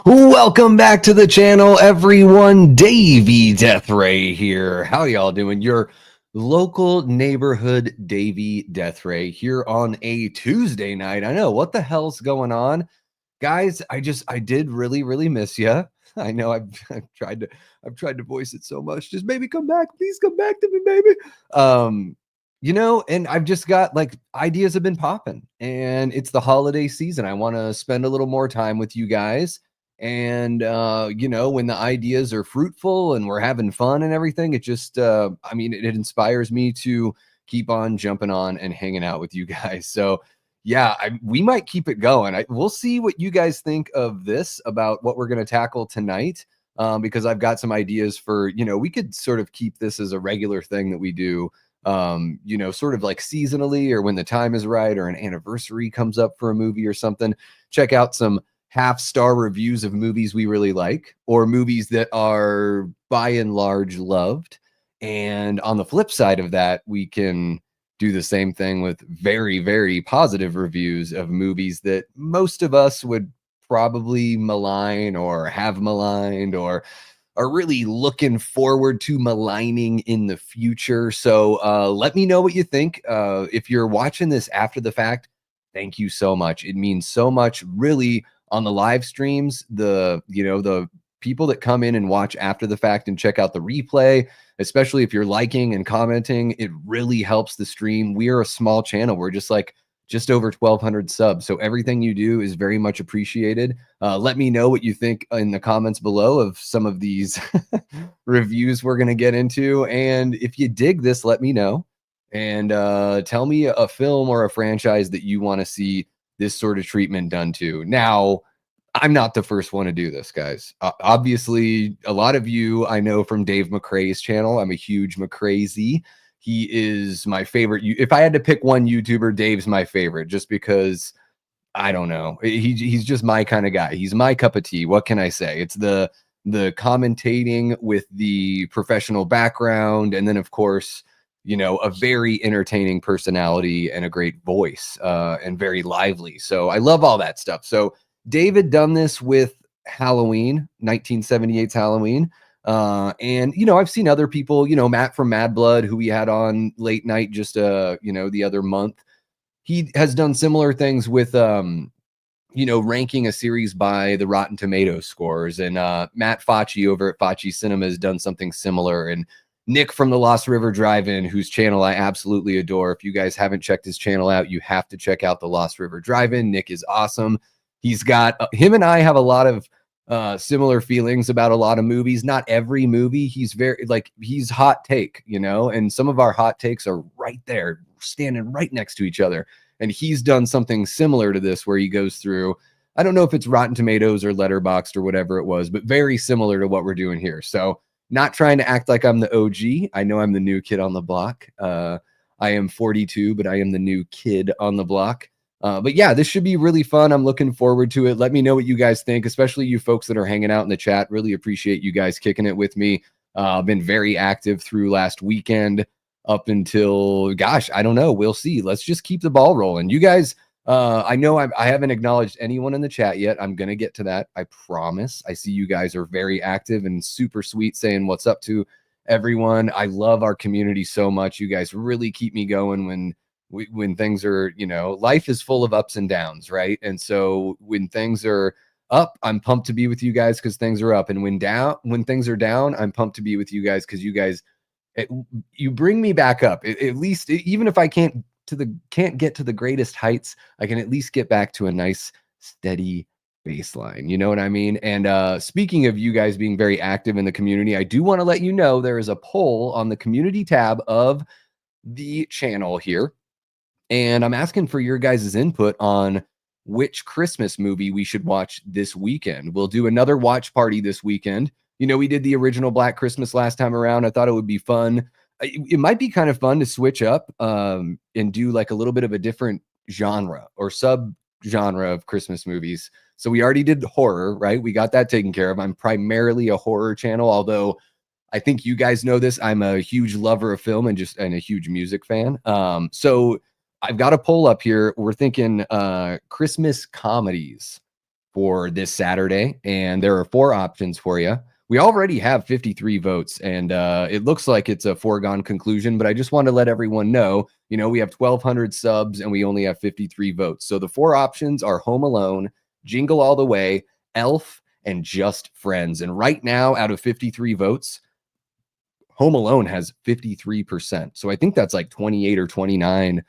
Welcome back to the channel, everyone. Davey Deathray here. How y'all doing? Your local neighborhood Davey Deathray here on a Tuesday night. I know, what the hell's going on? Guys, I did really miss you. I know I've tried to voice it so much. Just maybe come back. Please come back to me, baby. And I've just got like ideas have been popping, and it's the holiday season. I want to spend a little more time with you guys. And when the ideas are fruitful and we're having fun and everything, it just it inspires me to keep on jumping on and hanging out with you guys. So yeah, we might keep it going. We'll see what you guys think of this about what we're going to tackle tonight, because I've got some ideas for, we could sort of keep this as a regular thing that we do, sort of like seasonally, or when the time is right, or an anniversary comes up for a movie or something. Check out some half-star reviews of movies we really like, or movies that are by and large loved. And on the flip side of that, we can do the same thing with very positive reviews of movies that most of us would probably malign or have maligned, or are really looking forward to maligning in the future. So let me know what you think. If you're watching this after the fact, thank you so much. It means so much, really. On the live streams, the people that come in and watch after the fact and check out the replay, especially if you're liking and commenting, it really helps the stream. We are a small channel. We're just over 1,200 subs. So everything you do is very much appreciated. Let me know what you think in the comments below of some of these reviews we're going to get into. And if you dig this, let me know. And tell me a film or a franchise that you want to see this sort of treatment done to. Now, I'm not the first one to do this, guys. Obviously, a lot of you I know from Dave McCrae's channel. I'm a huge McCrazy. He is my favorite. If I had to pick one YouTuber, Dave's my favorite, just because, I don't know. He's just my kind of guy. He's my cup of tea. What can I say? It's the commentating with the professional background, and then of course, a very entertaining personality and a great voice, and very lively. So I love all that stuff. So David done this with Halloween, 1978's Halloween. And I've seen other people, Matt from Mad Blood, who we had on late night just the other month. He has done similar things with ranking a series by the Rotten Tomatoes scores. And Matt Facci over at Facci Cinema has done something similar. And Nick from the Lost River Drive-In, whose channel I absolutely adore. If you guys haven't checked his channel out, you have to check out the Lost River Drive-In. Nick is awesome. He's got him and I have a lot of similar feelings about a lot of movies. Not every movie. He's he's hot take, and some of our hot takes are right there, standing right next to each other. And he's done something similar to this, where he goes through, I don't know if it's Rotten Tomatoes or Letterboxd or whatever it was, but very similar to what we're doing here. So not trying to act like I'm the OG. I know I'm the new kid on the block. I am 42, but I am the new kid on the block. But yeah, this should be really fun. I'm looking forward to it. Let me know what you guys think, especially you folks that are hanging out in the chat. Really appreciate you guys kicking it with me. I've been very active through last weekend up until, gosh, I don't know. We'll see. Let's just keep the ball rolling. You guys, I know I haven't acknowledged anyone in the chat yet. I'm going to get to that. I promise. I see you guys are very active and super sweet, saying what's up to everyone. I love our community so much. You guys really keep me going when things are, life is full of ups and downs, right? And so when things are up, I'm pumped to be with you guys because things are up. And when things are down, I'm pumped to be with you guys because you guys, you bring me back up. At least, even if I can't get to the greatest heights, I can at least get back to a nice steady baseline. You know what I mean? And speaking of you guys being very active in the community, I do want to let you know there is a poll on the community tab of the channel here. And I'm asking for your guys' input on which Christmas movie we should watch this weekend. We'll do another watch party this weekend. We did the original Black Christmas last time around. I thought it would be fun. It might be kind of fun to switch up and do like a little bit of a different genre or sub genre of Christmas movies. So we already did horror, right? We got that taken care of. I'm primarily a horror channel, although I think you guys know this. I'm a huge lover of film and a huge music fan. So I've got a poll up here. We're thinking Christmas comedies. for this Saturday, and there are 4 options for you. We already have 53 votes, and it looks like it's a foregone conclusion, but I just want to let everyone know, we have 1,200 subs, and we only have 53 votes. So the 4 options are Home Alone, Jingle All the Way, Elf, and Just Friends. And right now, out of 53 votes, Home Alone has 53%. So I think that's like 28 or 29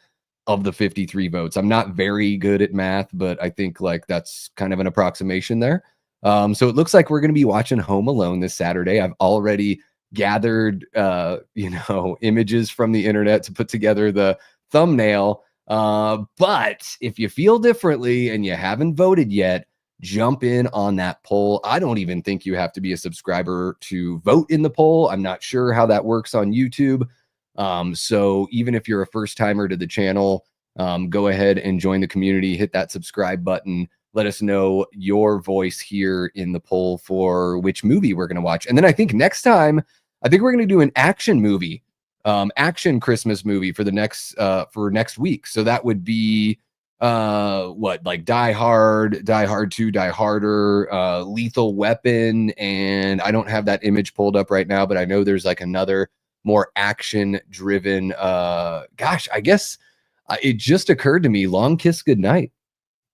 of the 53 votes. I'm not very good at math, but I think like that's kind of an approximation there. So it looks like we're going to be watching Home Alone this Saturday. I've already gathered, images from the internet to put together the thumbnail. But if you feel differently and you haven't voted yet, jump in on that poll. I don't even think you have to be a subscriber to vote in the poll. I'm not sure how that works on YouTube. So even if you're a first timer to the channel, go ahead and join the community, hit that subscribe button. Let us know your voice here in the poll for which movie we're going to watch. And then I think next time, we're going to do an action movie, action Christmas movie for the next week. So that would be like Die Hard, Die Hard 2, Die Harder, Lethal Weapon. And I don't have that image pulled up right now, but I know there's like another more action driven, I guess it just occurred to me, Long Kiss Goodnight.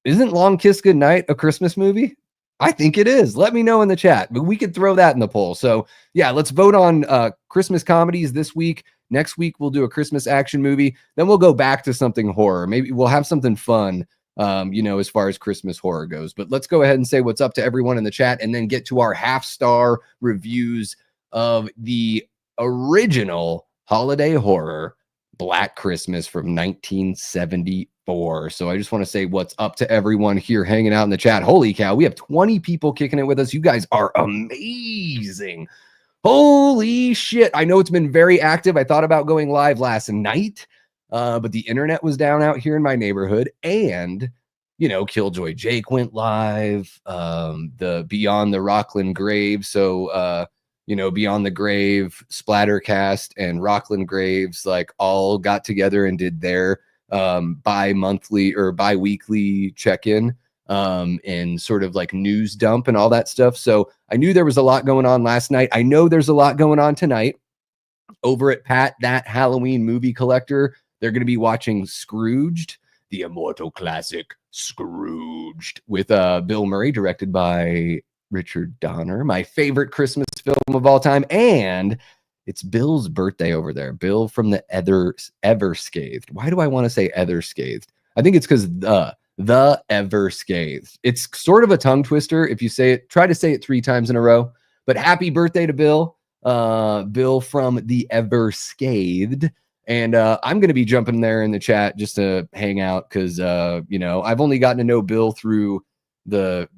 Isn't Long Kiss Goodnight a Christmas movie? I think it is. Let me know in the chat, but we could throw that in the poll. So yeah, let's vote on Christmas comedies this week. Next week, we'll do a Christmas action movie. Then we'll go back to something horror. Maybe we'll have something fun, as far as Christmas horror goes. But let's go ahead and say what's up to everyone in the chat and then get to our half-star reviews of the original holiday horror, Black Christmas from 1974. So I just want to say what's up to everyone here hanging out in the chat. Holy cow, we have 20 people kicking it with us. You guys are amazing. Holy shit. I know it's been very active. I thought about going live last night, but the internet was down out here in my neighborhood. And, Killjoy Jake went live, the Beyond the Rockland Grave. So, Beyond the Grave, Splattercast, and Rockland Graves, like all got together and did their bi-monthly or bi-weekly check-in and sort of like news dump and all that stuff. So I knew there was a lot going on last night. I know there's a lot going on tonight over at Pat, That Halloween Movie Collector. They're going to be watching Scrooged, the immortal classic Scrooged, with Bill Murray, directed by Richard Donner, my favorite Christmas film of all time. And it's Bill's birthday over there. Bill from the Ever Scathed. Why do I want to say Ever Scathed? I think it's because the Ever Scathed. It's sort of a tongue twister if you say it. Try to say it 3 times in a row. But happy birthday to Bill. Bill from the Ever Scathed. And I'm going to be jumping there in the chat just to hang out because, I've only gotten to know Bill through through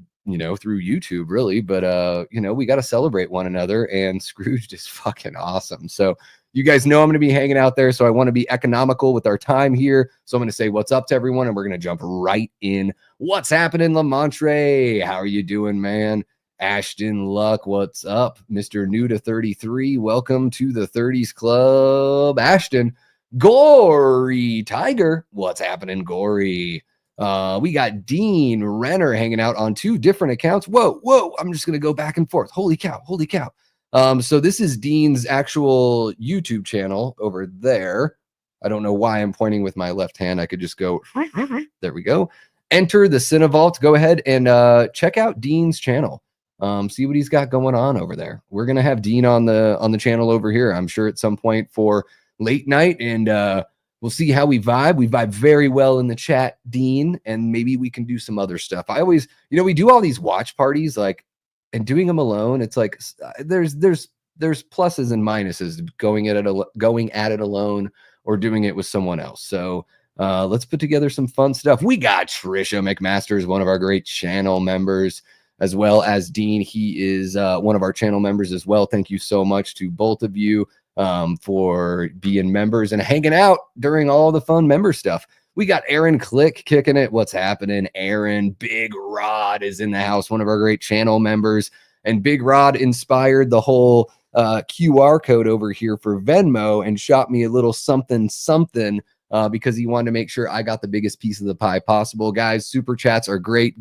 YouTube, really. But, we got to celebrate one another. And Scrooge is fucking awesome. So you guys know I'm going to be hanging out there. So I want to be economical with our time here. So I'm going to say what's up to everyone. And we're going to jump right in. What's happening, Lamontre? How are you doing, man? Ashton Luck, what's up? Mr. New to 33, welcome to the 30s Club. Ashton, Gory Tiger, what's happening, Gory? We got Dean Renner hanging out on 2 different accounts. Whoa, I'm just going to go back and forth. Holy cow. So this is Dean's actual YouTube channel over there. I don't know why I'm pointing with my left hand. I could just go, there we go. Enter the Cinevault. Go ahead and check out Dean's channel. See what he's got going on over there. We're going to have Dean on the channel over here, I'm sure, at some point for late night, and we'll see how we vibe. We vibe very well in the chat, Dean, and maybe we can do some other stuff. I always, we do all these watch parties, like, and doing them alone. It's like there's pluses and minuses going at it alone or doing it with someone else. So let's put together some fun stuff. We got Trisha McMasters, one of our great channel members, as well as Dean. He is one of our channel members as well. Thank you so much to both of you for being members and hanging out during all the fun member stuff. We got Aaron Click kicking it. What's happening, Aaron? Big Rod is in the house, one of our great channel members. And Big Rod inspired the whole QR code over here for Venmo and shot me a little something because he wanted to make sure I got the biggest piece of the pie possible. Guys, super chats are great.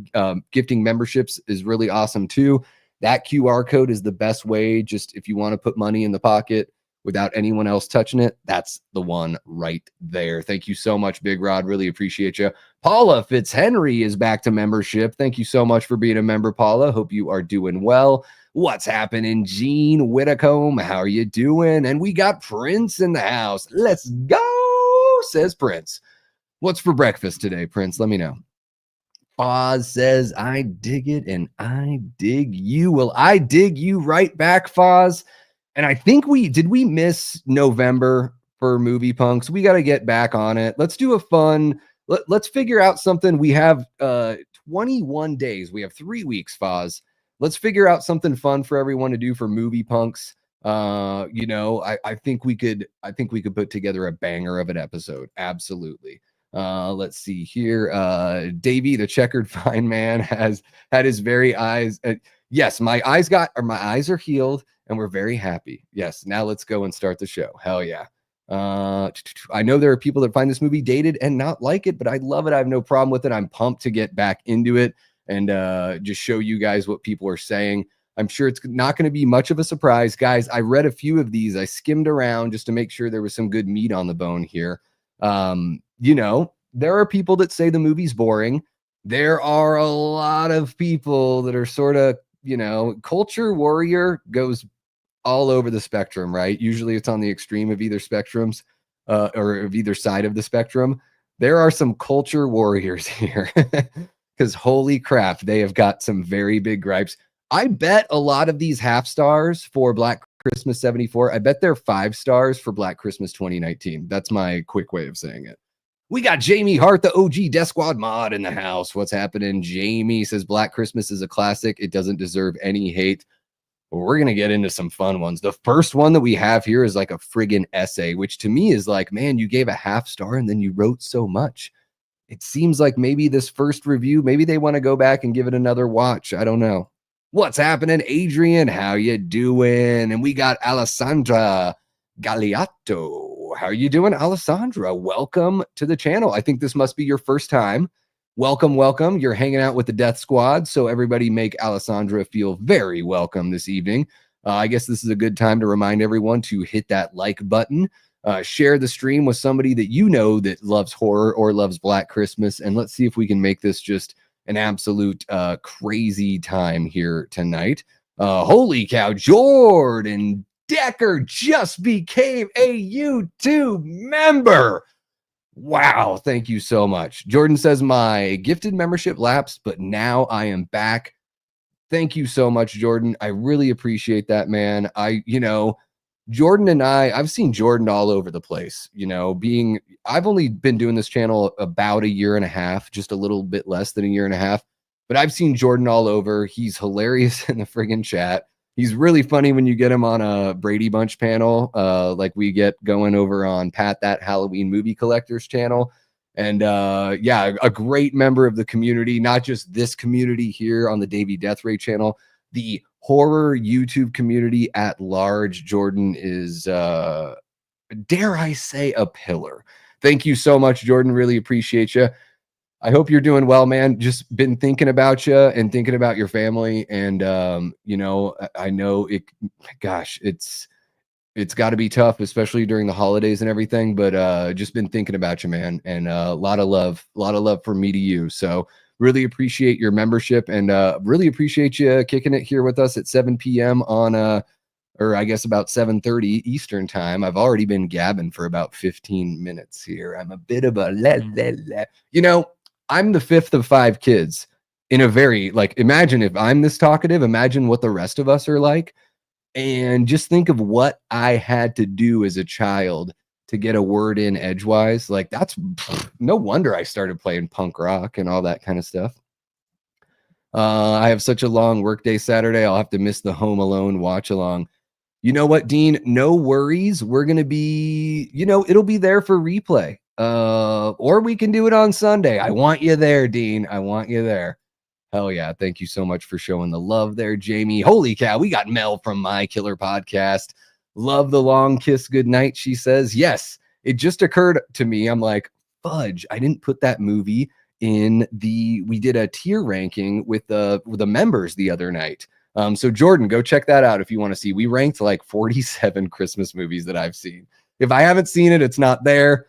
Gifting memberships is really awesome too. That QR code is the best way. Just if you want to put money in the pocket without anyone else touching it, that's the one right there. Thank you so much, Big Rod. Really appreciate you. Paula Fitzhenry is back to membership. Thank you so much for being a member, Paula. Hope you are doing well. What's happening, Gene Whitacombe? How are you doing? And we got Prince in the house. Let's go, says Prince. What's for breakfast today, Prince? Let me know. Foz says, I dig it and I dig you. Well, I dig you right back, Foz. And I think we miss November for Movie Punks. We got to get back on it. Let's do a fun, let's figure out something. We have 21 days. We have 3 weeks, Foz. Let's figure out something fun for everyone to do for Movie Punks. I think we could put together a banger of an episode. Absolutely. Let's see here. Davey, the checkered fine man, has had his very eyes. Yes, my eyes are healed and we're very happy. Yes. Now let's go and start the show. Hell yeah. I know there are people that find this movie dated and not like it, but I love it. I have no problem with it. I'm pumped to get back into it and just show you guys what people are saying. I'm sure it's not going to be much of a surprise. Guys, I read a few of these. I skimmed around just to make sure there was some good meat on the bone here. There are people that say the movie's boring. There are a lot of people that are sort of, culture warrior goes all over the spectrum, right? Usually it's on the extreme of either spectrums or of either side of the spectrum. There are some culture warriors here because holy crap, they have got some very big gripes. I bet a lot of these half stars for Black Christmas 74, I bet they're 5 stars for Black Christmas 2019. That's my quick way of saying it. We got Jamie Hart, the OG Death Squad mod in the house. What's happening? Jamie says Black Christmas is a classic. It doesn't deserve any hate. We're going to get into some fun ones. The first one that we have here is like a friggin' essay, which to me is like, man, you gave a half star and then you wrote so much. It seems like maybe this first review, maybe they want to go back and give it another watch. I don't know. What's happening, Adrian? How you doing? And we got Alessandra Galeotto. How are you doing, Alessandra? Welcome to the channel. I think this must be your first time. Welcome. You're hanging out with the Death Squad, so everybody make Alessandra feel very welcome this evening. I guess this is a good time to remind everyone to hit that like button, share the stream with somebody that you know that loves horror or loves Black Christmas, and let's see if we can make this just an absolute crazy time here tonight. Holy cow, Jordan Decker just became a YouTube member. Wow, thank you so much. Jordan says, my gifted membership lapsed, but now I am back. Thank you so much, Jordan. I really appreciate that, man. Jordan and I've seen Jordan all over the place, I've only been doing this channel about a year and a half, just a little bit less than a year and a half, but I've seen Jordan all over. He's hilarious in the friggin' chat. He's really funny when you get him on a Brady Bunch panel, like we get going over on Pat That Halloween Movie Collectors channel. And a great member of the community, not just this community here on the Davey Death Ray channel, the horror YouTube community at large. Jordan is, dare I say, a pillar. Thank you so much, Jordan. Really appreciate you. I hope you're doing well, man. Just been thinking about you and thinking about your family. And, I know it's got to be tough, especially during the holidays and everything, but just been thinking about you, man. And a lot of love from me to you. So really appreciate your membership and really appreciate you kicking it here with us at 7 p.m. on, or I guess about 7:30 Eastern time. I've already been gabbing for about 15 minutes here. I'm a bit of a I'm the fifth of 5 kids in a very, imagine if I'm this talkative, imagine what the rest of us are like. And just think of what I had to do as a child to get a word in edgewise. That's no wonder I started playing punk rock and all that kind of stuff. I have such a long workday Saturday. I'll have to miss the Home Alone watch along. You know what, Dean? No worries. We're going to be, it'll be there for replay. Or we can do it on Sunday. I want you there, Dean. I want you there. Hell yeah. Thank you so much for showing the love there, Jamie. Holy cow. We got Mel from My Killer Podcast. Love the long kiss goodnight, she says. Yes. it just occurred to me. I'm like, fudge, I didn't put that movie in we did a tier ranking with the members the other night. So Jordan, go check that out if you want to see. We ranked like 47 Christmas movies that I've seen. If I haven't seen it, it's not there.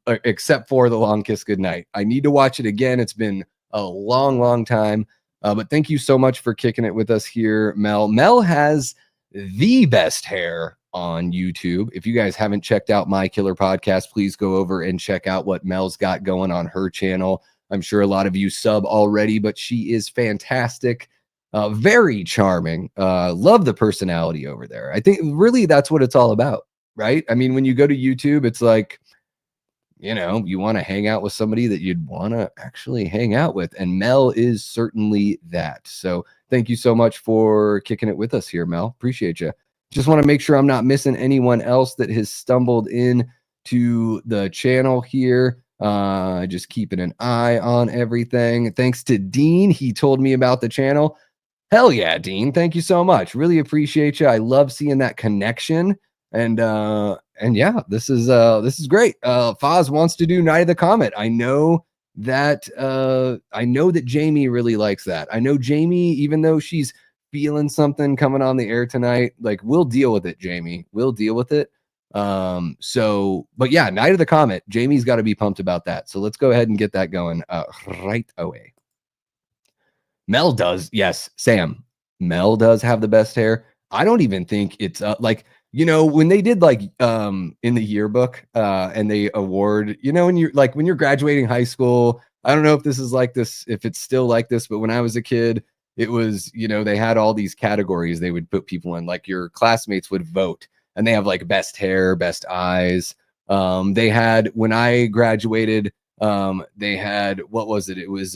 Except for The Long Kiss Goodnight. I need to watch it again. It's been a long time. But thank you so much for kicking it with us here, Mel. Mel has the best hair on YouTube. If you guys haven't checked out My Killer Podcast, please go over and check out what Mel's got going on her channel. I'm sure a lot of you sub already, but she is fantastic. Very charming. Love the personality over there. I think really that's what it's all about, right? I mean, when you go to YouTube, it's like, you know, you want to hang out with somebody that you'd want to actually hang out with. And Mel is certainly that. So thank you so much for kicking it with us here, Mel. Appreciate you. Just want to make sure I'm not missing anyone else that has stumbled in to the channel here. Just keeping an eye on everything. Thanks to Dean. He told me about the channel. Hell yeah, Dean. Thank you so much. Really appreciate you. I love seeing that connection. And yeah, this is great. Foz wants to do Night of the Comet. I know that Jamie really likes that. I know Jamie, even though she's feeling something coming on the air tonight, like we'll deal with it, Jamie. We'll deal with it. But yeah, Night of the Comet. Jamie's got to be pumped about that. So let's go ahead and get that going right away. Mel does, yes, Sam. Mel does have the best hair. I don't even think it's like, you know, when they did like in the yearbook and they award, you know, when you're graduating high school, I don't know if this is like this, if it's still like this, but when I was a kid, it was, you know, they had all these categories they would put people in, like your classmates would vote, and they have like best hair, best eyes. They had, when I graduated, they had, what was it? It was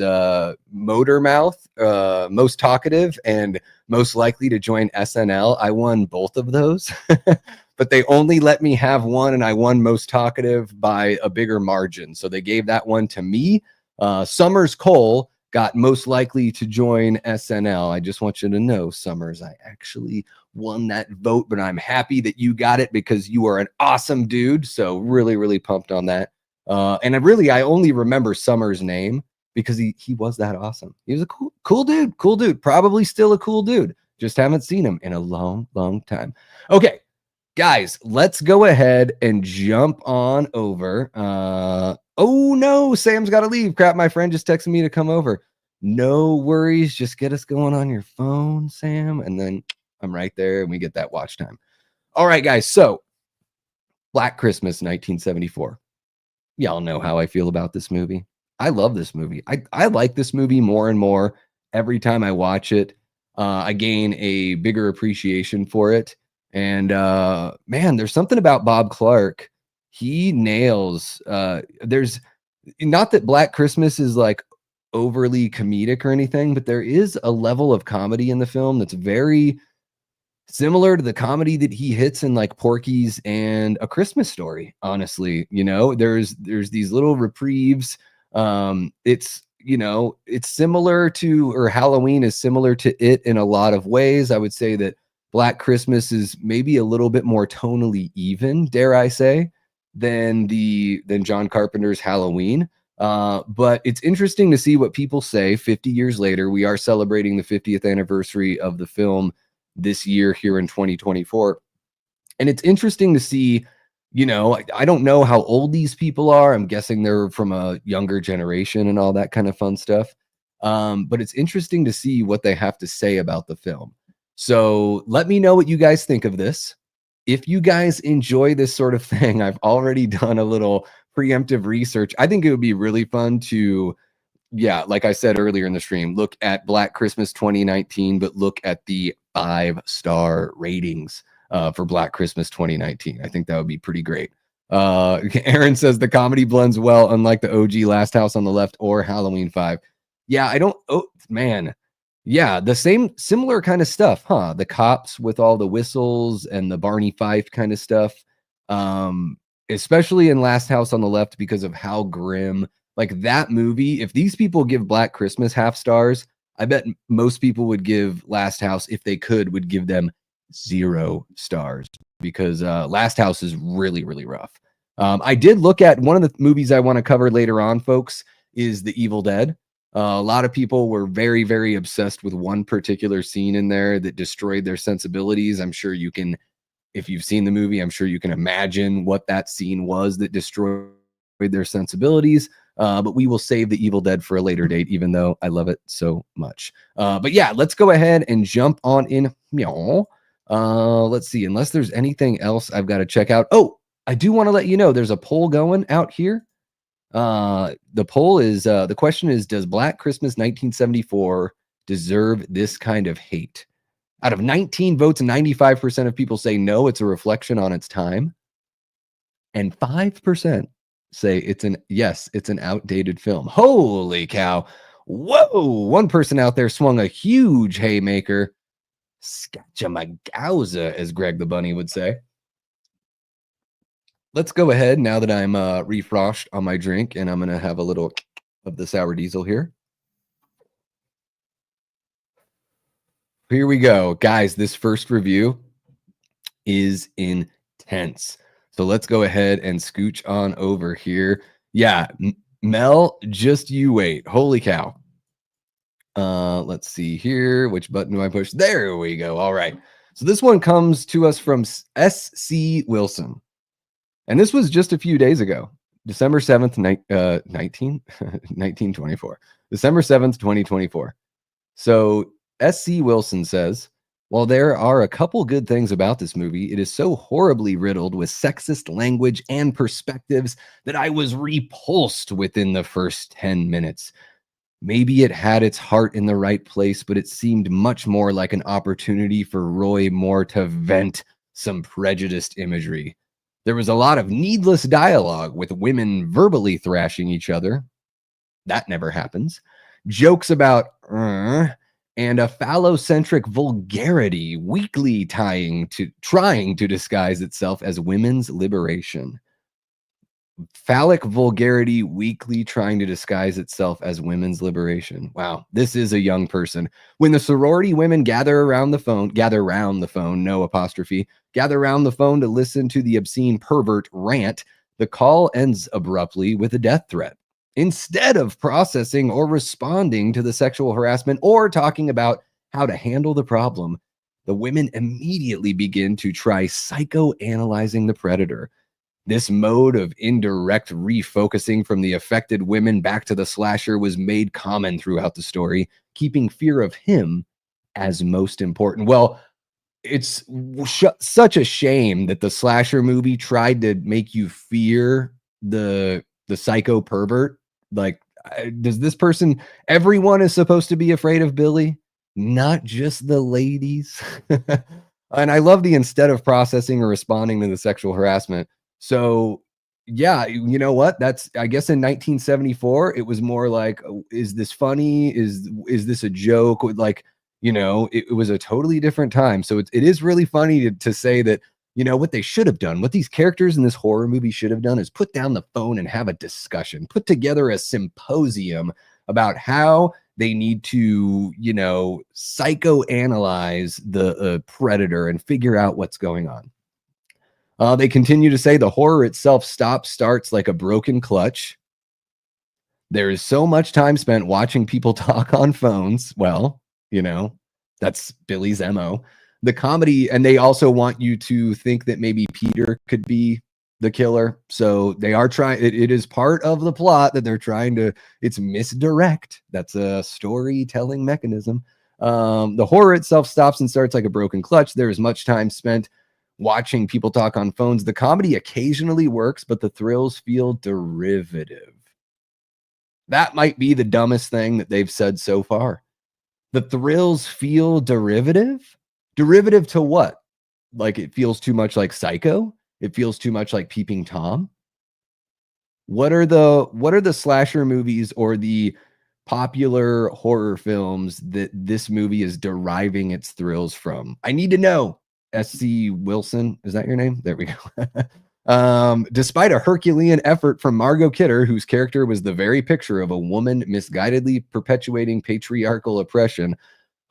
motor mouth, most talkative, and most likely to join SNL. I won both of those, but they only let me have one, and I won most talkative by a bigger margin. So they gave that one to me. Summers Cole got most likely to join SNL. I just want you to know, Summers, I actually won that vote, but I'm happy that you got it because you are an awesome dude. So really pumped on that. And I only remember Summer's name because he was that awesome. He was a cool dude, probably still a cool dude. Just haven't seen him in a long time. Okay, guys, let's go ahead and jump on over. Oh no, Sam's got to leave. Crap, my friend just texted me to come over. No worries, just get us going on your phone, Sam, and then I'm right there and we get that watch time. All right, guys, so Black Christmas 1974. Y'all know how I feel about this movie. I love this movie. I like this movie more and more every time I watch it. I gain a bigger appreciation for it. And man, there's something about Bob Clark. He nails. There's not that Black Christmas is like overly comedic or anything, but there is a level of comedy in the film that's very similar to the comedy that he hits in like Porky's and A Christmas Story. Honestly, you know, there's these little reprieves. It's, you know, it's similar to, or Halloween is similar to it in a lot of ways. I would say that Black Christmas is maybe a little bit more tonally even, dare I say, than John Carpenter's Halloween. But it's interesting to see what people say 50 years later. We are celebrating the 50th anniversary of the film this year here in 2024. And it's interesting to see, you know, I don't know how old these people are. I'm guessing they're from a younger generation and all that kind of fun stuff. But it's interesting to see what they have to say about the film. So let me know what you guys think of this. If you guys enjoy this sort of thing, I've already done a little preemptive research. I think it would be really fun to, yeah, like I said earlier in the stream, look at Black Christmas 2019, but look at the 5-star ratings for Black Christmas 2019. I think that would be pretty great. Aaron says the comedy blends well, unlike the OG Last House on the Left or Halloween 5. Yeah, I don't, oh man. Yeah, the similar kind of stuff, huh? The cops with all the whistles and the Barney Fife kind of stuff. Especially in Last House on the Left because of how grim, like that movie. If these people give Black Christmas half stars, I bet most people would give Last House, if they could, would give them 0 stars. because Last House is really, really rough. I did look at one of the movies I want to cover later on, folks, is The Evil Dead. A lot of people were very, very obsessed with one particular scene in there that destroyed their sensibilities. I'm sure you can, if you've seen the movie, I'm sure you can imagine what that scene was that destroyed their sensibilities. But we will save The Evil Dead for a later date, even though I love it so much. But yeah, let's go ahead and jump on in. Let's see, unless there's anything else I've got to check out. Oh, I do want to let you know there's a poll going out here. The poll is the question is, does Black Christmas 1974 deserve this kind of hate? Out of 19 votes, 95% of people say no, it's a reflection on its time. And 5% say it's an outdated film. Holy cow. Whoa. One person out there swung a huge haymaker. Scatchamagauza, as Greg the Bunny would say. Let's go ahead now that I'm refreshed on my drink, and I'm going to have a little of the sour diesel here. Here we go. Guys, this first review is intense. So let's go ahead and scooch on over here. Yeah, Mel, just you wait. Holy cow. Let's see here. Which button do I push? There we go. All right. So this one comes to us from S.C. Wilson. And this was just a few days ago, December 7th, 1924. December 7th, 2024. So S.C. Wilson says, while there are a couple good things about this movie, it is so horribly riddled with sexist language and perspectives that I was repulsed within the first 10 minutes. Maybe it had its heart in the right place, but it seemed much more like an opportunity for Roy Moore to vent some prejudiced imagery. There was a lot of needless dialogue with women verbally thrashing each other. That never happens. Jokes about and a phallocentric vulgarity weakly trying to disguise itself as women's liberation. Phallic vulgarity weakly trying to disguise itself as women's liberation. Wow, this is a young person. When the sorority women gather around the phone, no apostrophe, gather around the phone to listen to the obscene pervert rant, the call ends abruptly with a death threat. Instead of processing or responding to the sexual harassment or talking about how to handle the problem, the women immediately begin to try psychoanalyzing the predator. This mode of indirect refocusing from the affected women back to the slasher was made common throughout the story, keeping fear of him as most important. Well, it's such a shame that the slasher movie tried to make you fear the psycho pervert. Like, does this person, everyone is supposed to be afraid of Billy, not just the ladies? And I love the instead of processing or responding to the sexual harassment. So yeah, you know what? That's, I guess in 1974, it was more like, is this funny? Is this a joke? Like, you know, it was a totally different time. So it is really funny to say that, you know, what they should have done, what these characters in this horror movie should have done is put down the phone and have a discussion, put together a symposium about how they need to, you know, psychoanalyze the predator and figure out what's going on. They continue to say the horror itself starts like a broken clutch. There is so much time spent watching people talk on phones. Well, you know, that's Billy's MO. The comedy, and they also want you to think that maybe Peter could be the killer. So they are trying, it is part of the plot that they're trying to, it's misdirect. That's a storytelling mechanism. The horror itself stops and starts like a broken clutch. There is much time spent watching people talk on phones. The comedy occasionally works, but the thrills feel derivative. That might be the dumbest thing that they've said so far. The thrills feel derivative? Derivative to what? Like it feels too much like Psycho? It feels too much like Peeping Tom? What are the slasher movies or the popular horror films that this movie is deriving its thrills from? I need to know. S.C. Wilson, is that your name? There we go. Despite a Herculean effort from Margot Kidder, whose character was the very picture of a woman misguidedly perpetuating patriarchal oppression,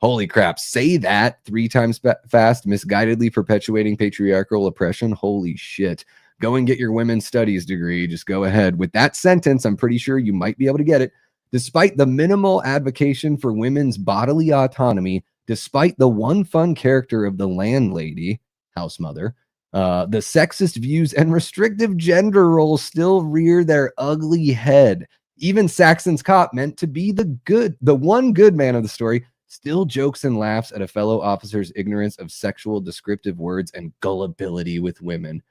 Holy crap. Say that 3 times fast, misguidedly perpetuating patriarchal oppression. Holy shit. Go and get your women's studies degree. Just go ahead. With that sentence, I'm pretty sure you might be able to get it. Despite the minimal advocacy for women's bodily autonomy, despite the one fun character of the landlady, house mother, the sexist views and restrictive gender roles still rear their ugly head. Even Saxon's cop, meant to be the one good man of the story, still jokes and laughs at a fellow officer's ignorance of sexual descriptive words and gullibility with women.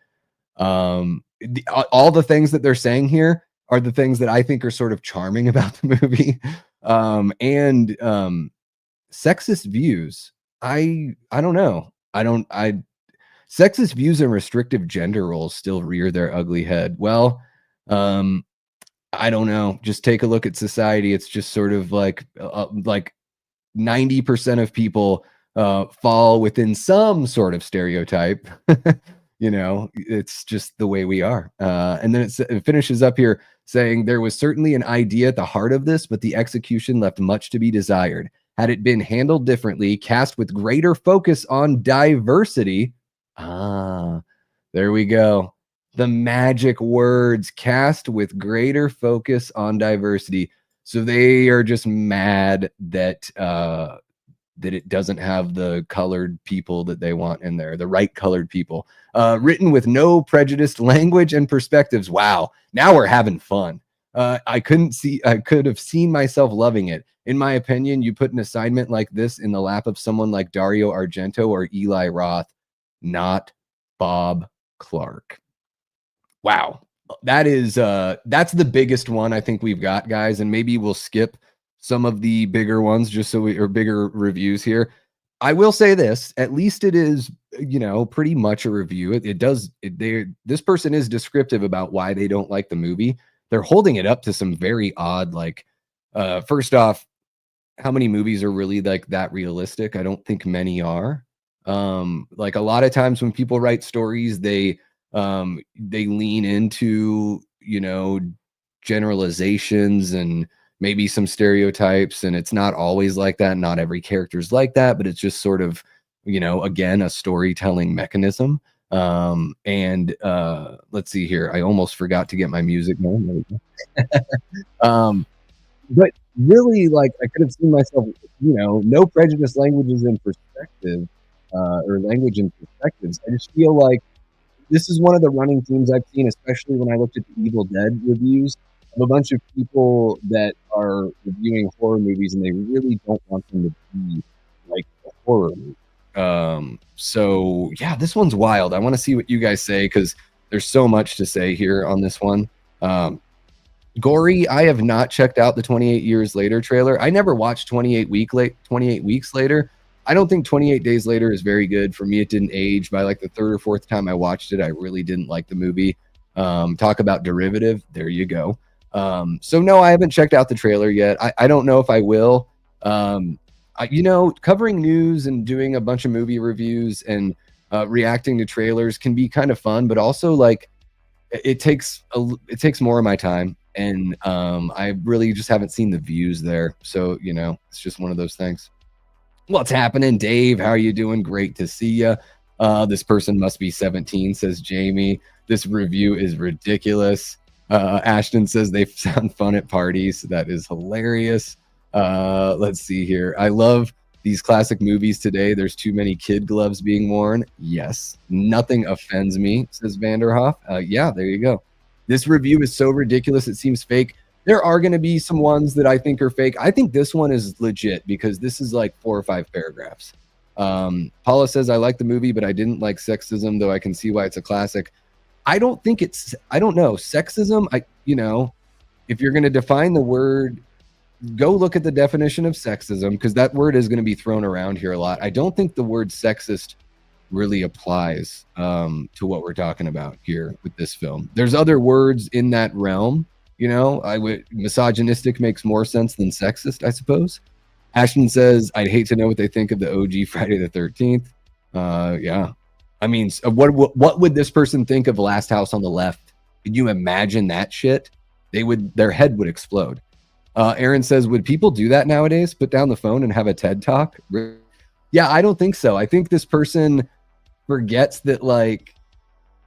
All the things that they're saying here are the things that I think are sort of charming about the movie. And sexist views. I don't know. Sexist views and restrictive gender roles still rear their ugly head. Well, I don't know. Just take a look at society. It's just sort of like 90% of people fall within some sort of stereotype. You know, it's just the way we are. And then it finishes up here saying there was certainly an idea at the heart of this, but the execution left much to be desired. Had it been handled differently, cast with greater focus on diversity. There we go. The magic words, cast with greater focus on diversity. So they are just mad that it doesn't have the colored people that they want in there, the right colored people. Written with no prejudiced language and perspectives. Wow, now we're having fun. I could have seen myself loving it. In my opinion, you put an assignment like this in the lap of someone like Dario Argento or Eli Roth, not Bob Clark. Wow. That's the biggest one I think we've got, guys, and maybe we'll skip some of the bigger ones just so or bigger reviews here. I will say this, at least it is, pretty much a review. This person is descriptive about why they don't like the movie. They're holding it up to some very odd, first off, how many movies are really like that realistic? I don't think many are. Like a lot of times when people write stories, they lean into, generalizations and maybe some stereotypes, and it's not always like that. Not every character is like that, but it's just sort of, again, a storytelling mechanism. And let's see here. I almost forgot to get my music going. But really, I could have seen myself, no prejudice, languages and perspective, or language and perspectives. I just feel like this is one of the running themes I've seen, especially when I looked at the Evil Dead reviews of a bunch of people that are reviewing horror movies and they really don't want them to be like a horror movie. So yeah, this one's wild. I want to see what you guys say because there's so much to say here on this one. Gory, I have not checked out the 28 Years Later trailer. I never watched 28 Weeks Later. I don't think 28 Days Later is very good. For me, it didn't age. By like the third or fourth time I watched it, I really didn't like the movie. Talk about derivative. There you go. So no, I haven't checked out the trailer yet. I don't know if I will. Covering news and doing a bunch of movie reviews and reacting to trailers can be kind of fun, but also it takes more of my time. And I really just haven't seen the views there. So, it's just one of those things. What's happening, Dave? How are you doing? Great to see you. This person must be 17, says Jamie. This review is ridiculous. Ashton says they sound fun at parties. That is hilarious. Let's see here. I love these classic movies today. There's too many kid gloves being worn. Yes. Nothing offends me, says Vanderhoff. Yeah, there you go. This review is so ridiculous it seems fake. There are going to be some ones that I think are fake. I think this one is legit because this is like 4 or 5 paragraphs. Paula says, I like the movie, but I didn't like sexism, though I can see why it's a classic. I don't know. Sexism, if you're going to define the word, go look at the definition of sexism because that word is going to be thrown around here a lot. I don't think the word sexist really applies to what we're talking about here with this film. There's other words in that realm. Misogynistic makes more sense than sexist, I suppose. Ashton says, I'd hate to know what they think of the OG Friday the 13th. Yeah. I mean, what would this person think of Last House on the Left? Can you imagine that shit? Their head would explode. Aaron says, would people do that nowadays? Put down the phone and have a TED talk? Yeah, I don't think so. I think this person forgets that, like,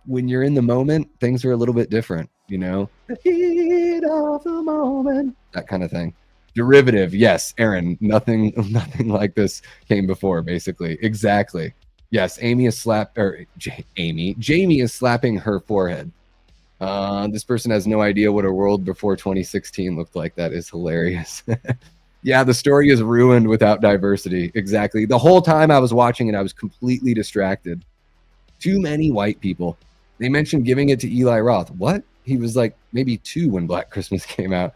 when you're in the moment, things are a little bit different, you know? The heat of the moment. That kind of thing. Derivative, yes, Aaron. Nothing like this came before, basically. Exactly. Yes, Jamie is slapping her forehead. This person has no idea what a world before 2016 looked like. That is hilarious. Yeah, the story is ruined without diversity. Exactly. The whole time I was watching it, I was completely distracted. Too many white people. They mentioned giving it to Eli Roth. What? He was like maybe 2 when Black Christmas came out.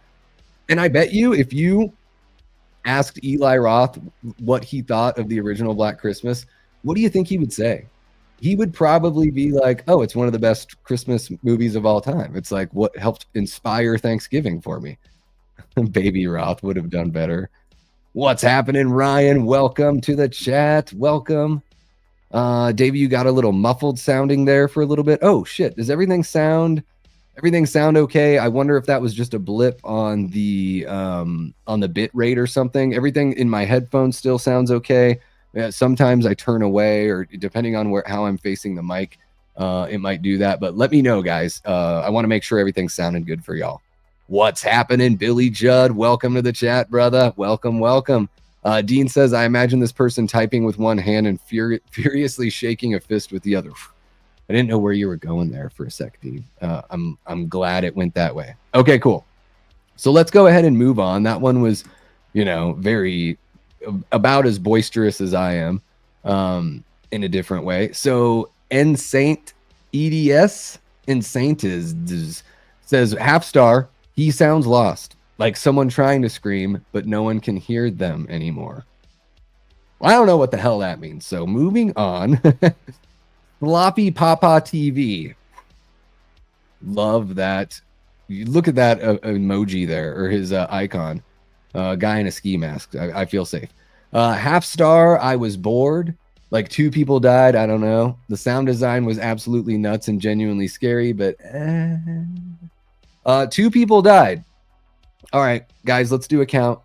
And I bet you if you asked Eli Roth what he thought of the original Black Christmas, what do you think he would say? He would probably be like, oh, it's one of the best Christmas movies of all time. It's like what helped inspire Thanksgiving for me. Baby Roth would have done better. What's happening, Ryan? Welcome to the chat. Welcome. Davey, you got a little muffled sounding there for a little bit. Oh shit. Does everything sound okay? I wonder if that was just a blip on the bit rate or something. Everything in my headphones still sounds okay. Sometimes I turn away, or depending on how I'm facing the mic, it might do that. But let me know, guys. I want to make sure everything's sounding good for y'all. What's happening, Billy Judd? Welcome to the chat, brother. Welcome. Dean says, I imagine this person typing with one hand and furiously shaking a fist with the other. I didn't know where you were going there for a sec, Dean. I'm glad it went that way. Okay, cool. So let's go ahead and move on. That one was, very about as boisterous as I am, in a different way. So Ensaint EDS says half star. He sounds lost, like someone trying to scream, but no one can hear them anymore. Well, I don't know what the hell that means. So moving on. Floppy Papa TV. Love that. You look at that emoji there, or his icon. Guy in a ski mask. I feel safe. Half star. I was bored. Like 2 people died. I don't know. The sound design was absolutely nuts and genuinely scary, but 2 people died. All right, guys, let's do a count.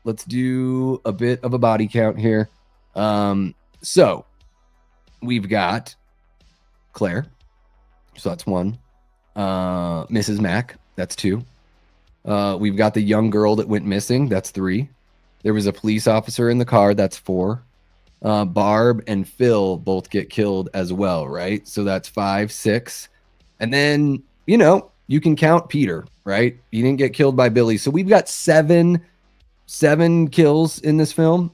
Let's do a bit of a body count here. So we've got Claire. So that's 1. Mrs. Mack. That's 2. We've got the young girl that went missing. That's 3. There was a police officer in the car. That's 4. Barb and Phil both get killed as well, right? So that's 5, 6. And then, you can count Peter, right? He didn't get killed by Billy. So we've got 7 kills in this film.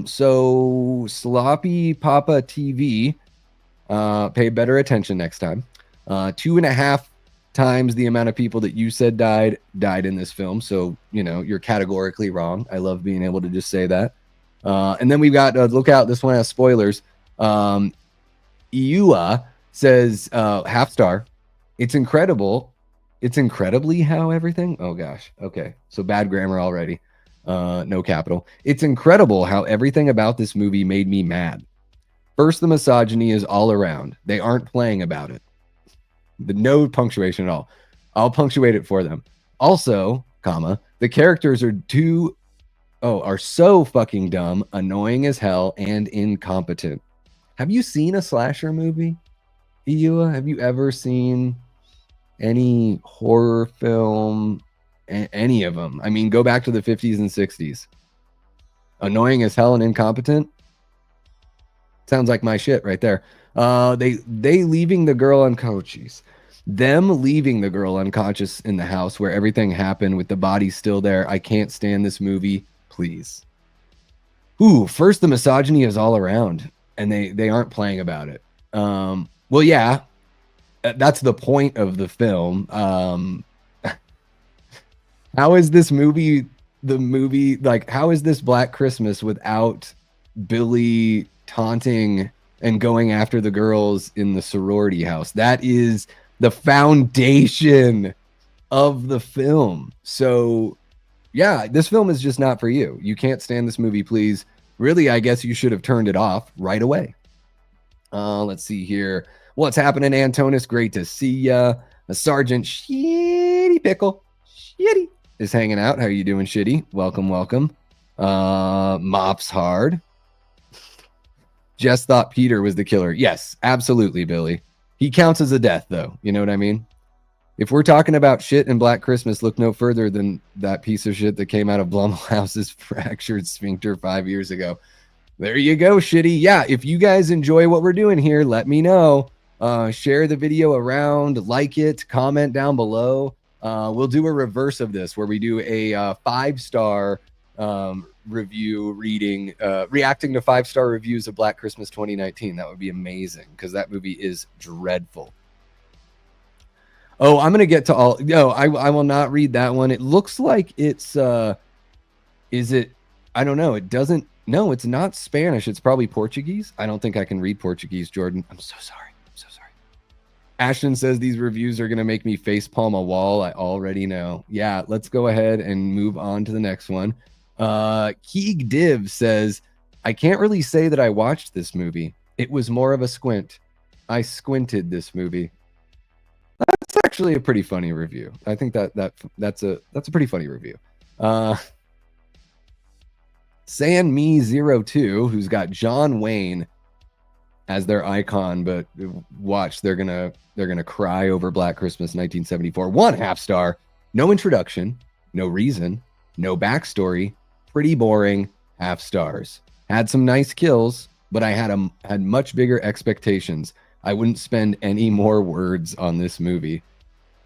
So Sloppy Papa TV, pay better attention next time. 2.5 times the amount of people that you said died in this film. So, you're categorically wrong. I love being able to just say that. And then we've got, look out, this one has spoilers. Iua says, half star. It's incredible. It's incredibly how everything. Oh gosh. Okay. So bad grammar already. No capital. It's incredible how everything about this movie made me mad. First, the misogyny is all around. They aren't playing about it. No punctuation at all. I'll punctuate it for them. Also, the characters are so fucking dumb, annoying as hell, and incompetent. Have you seen a slasher movie, Iua? Have you ever seen any horror film, any of them? I mean, go back to the 50s and 60s. Annoying as hell and incompetent? Sounds like my shit right there. They leaving the girl unconscious. Them leaving the girl unconscious in the house where everything happened with the body still there. I can't stand this movie. Please. Ooh, first the misogyny is all around, and they aren't playing about it. Well, yeah, that's the point of the film. How is this movie like? How is this Black Christmas without Billy taunting and going after the girls in the sorority house? That is the foundation of the film. So yeah, this film is just not for you. You can't stand this movie, please. Really, I guess you should have turned it off right away. Let's see here. What's happening, Antonis? Great to see ya. A Sergeant Shitty Pickle. Shitty. is hanging out. How you doing, Shitty? Welcome, welcome. Mops Hard. Just thought Peter was the killer. Yes, absolutely, Billy. He counts as a death, though. You know what I mean? If we're talking about shit in Black Christmas, look no further than that piece of shit that came out of Blumhouse's fractured sphincter 5 years ago. There you go, Shitty. Yeah, if you guys enjoy what we're doing here, let me know. Share the video around, like it, comment down below. We'll do a reverse of this where we do a 5-star review reading, reacting to 5-star reviews of Black Christmas 2019. That would be amazing because that movie is dreadful. Oh, I'm going to get to all. No, I will not read that one. It looks like it's, is it? I don't know. It doesn't. No, it's not Spanish. It's probably Portuguese. I don't think I can read Portuguese, Jordan. I'm so sorry. Ashton says these reviews are going to make me facepalm a wall. I already know. Yeah, let's go ahead and move on to the next one. Keeg Div says, I can't really say that I watched this movie. It was more of a squint. I squinted this movie. That's actually a pretty funny review. I think that's a pretty funny review. Sanme02, who's got John Wayne as their icon, but watch, they're gonna cry over Black Christmas 1974. 1.5 star, no introduction, no reason, no backstory, pretty boring, 0.5 stars. Had some nice kills, but I had much bigger expectations. I wouldn't spend any more words on this movie.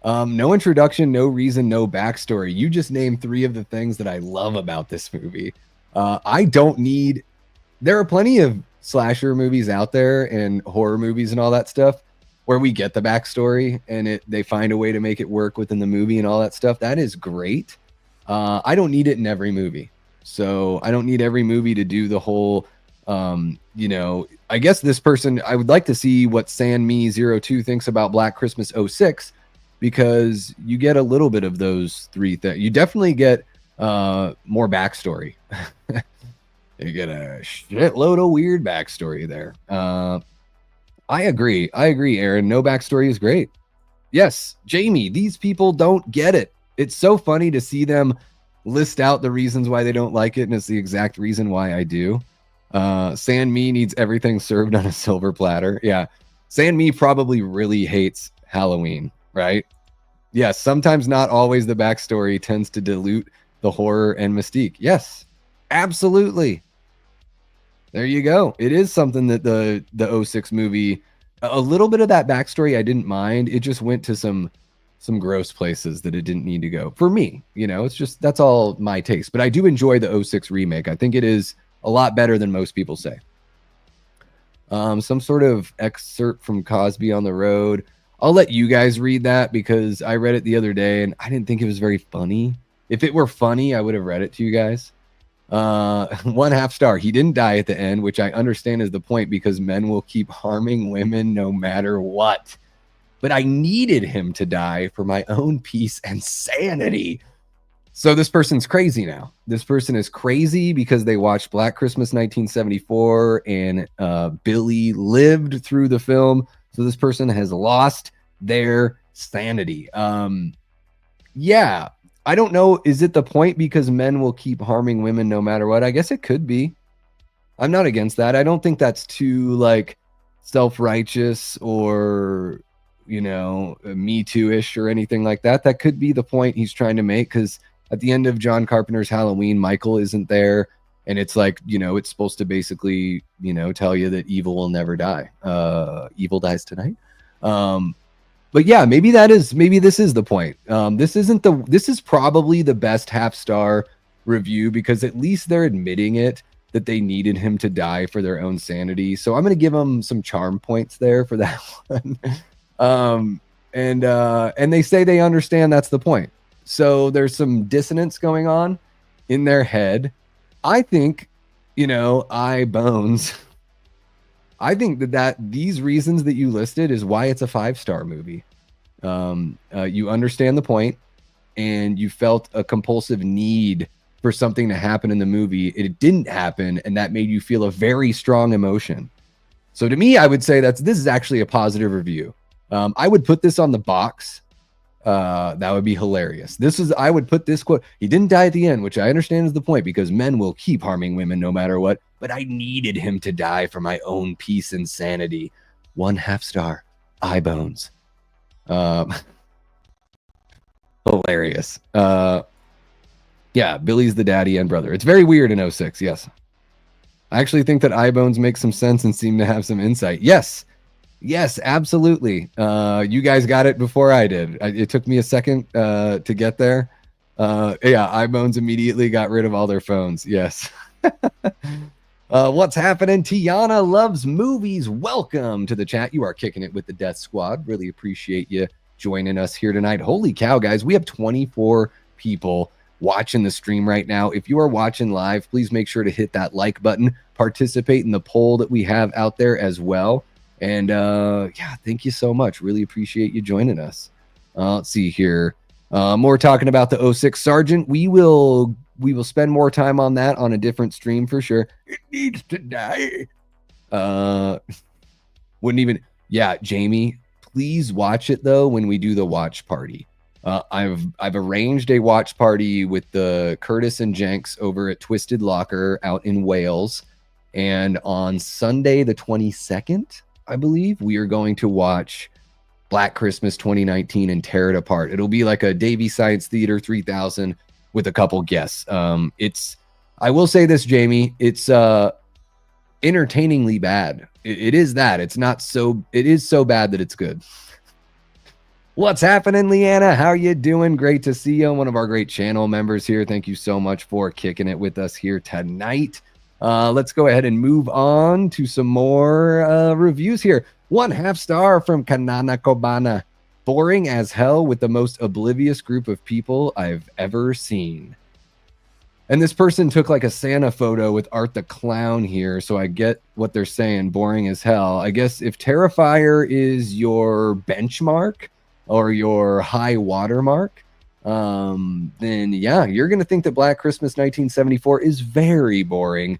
No introduction, no reason, no backstory. You just named 3 of the things that I love about this movie. I don't need. There are plenty of slasher movies out there and horror movies and all that stuff where we get the backstory and they find a way to make it work within the movie and all that stuff. That is great. I don't need it in every movie. So I don't need every movie to do the whole, I guess this person, I would like to see what Sanme02 thinks about Black Christmas 06, because you get a little bit of those 3 things. You definitely get more backstory. You get a shitload of weird backstory there. I agree, Aaron. No backstory is great. Yes, Jamie, these people don't get it. It's so funny to see them list out the reasons why they don't like it, and it's the exact reason why I do. Sanme needs everything served on a silver platter. Yeah, Sanme probably really hates Halloween, right? Yes, sometimes not always the backstory tends to dilute the horror and mystique. Yes, absolutely. There you go. It is something that the 06 movie, a little bit of that backstory I didn't mind. It just went to some gross places that it didn't need to go. For me, it's just, that's all my taste. But I do enjoy the 06 remake. I think it is a lot better than most people say. Some sort of excerpt from Cosby on the Road. I'll let you guys read that because I read it the other day and I didn't think it was very funny. If it were funny, I would have read it to you guys. 1.5 star. He didn't die at the end, which I understand is the point because men will keep harming women no matter what. But I needed him to die for my own peace and sanity. So this person's crazy now. This person is crazy because they watched Black Christmas 1974 and Billy lived through the film. So this person has lost their sanity. Yeah. I don't know. Is it the point because men will keep harming women no matter what? I guess it could be. I'm not against that. I don't think that's too self-righteous or, Me Too-ish or anything like that. That could be the point he's trying to make, because at the end of John Carpenter's Halloween, Michael isn't there. And it's it's supposed to basically, tell you that evil will never die. Evil dies tonight. But yeah, maybe this is the point. This is probably the best 0.5 star review because at least they're admitting it, that they needed him to die for their own sanity. So I'm going to give them some charm points there for that one. And they say they understand that's the point. So there's some dissonance going on in their head. I think, bones. I think that these reasons that you listed is why it's a 5-star movie. You understand the point, and you felt a compulsive need for something to happen in the movie. It didn't happen, and that made you feel a very strong emotion. So to me, I would say this is actually a positive review. I would put this on the box That would be hilarious. I would put this quote. He didn't die at the end, which I understand is the point because men will keep harming women no matter what. But I needed him to die for my own peace and sanity. 1/2 star. Eye bones. Hilarious. Yeah, Billy's the daddy and brother. It's very weird in 06. Yes. I actually think that eye bones make some sense and seem to have some insight. Yes. Yes, absolutely. You guys got it before I did. It took me a second to get there. Yeah, iBones immediately got rid of all their phones. Yes. What's happening? Tiana loves movies. Welcome to the chat. You are kicking it with the Death Squad. Really appreciate you joining us here tonight. Holy cow, guys. We have 24 people watching the stream right now. If you are watching live, please make sure to hit that like button. Participate in the poll that we have out there as well. And yeah, thank you so much. Really appreciate you joining us. Let's see here. More talking about the 06 Sergeant. We will spend more time on that on a different stream for sure. It needs to die. Wouldn't even. Yeah, Jamie, please watch it though when we do the watch party. I've arranged a watch party with the Curtis and Jenks over at Twisted Locker out in Wales, and on Sunday the 22nd. I believe we are going to watch Black Christmas 2019 and tear it apart. It'll be like a Davy Science Theater 3000 with a couple guests. I will say this, Jamie, it's entertainingly bad. It is that. It is so bad that it's good. What's happening, Leanna? How are you doing? Great to see you. One of our great channel members here. Thank you so much for kicking it with us here tonight. Let's go ahead and move on to some more reviews here. 1/2 star from Kanana Kobana. Boring as hell with the most oblivious group of people I've ever seen. And this person took like a Santa photo with Art the Clown here, so I get what they're saying. Boring as hell. I guess if Terrifier is your benchmark or your high watermark, then yeah, you're going to think that Black Christmas 1974 is very boring.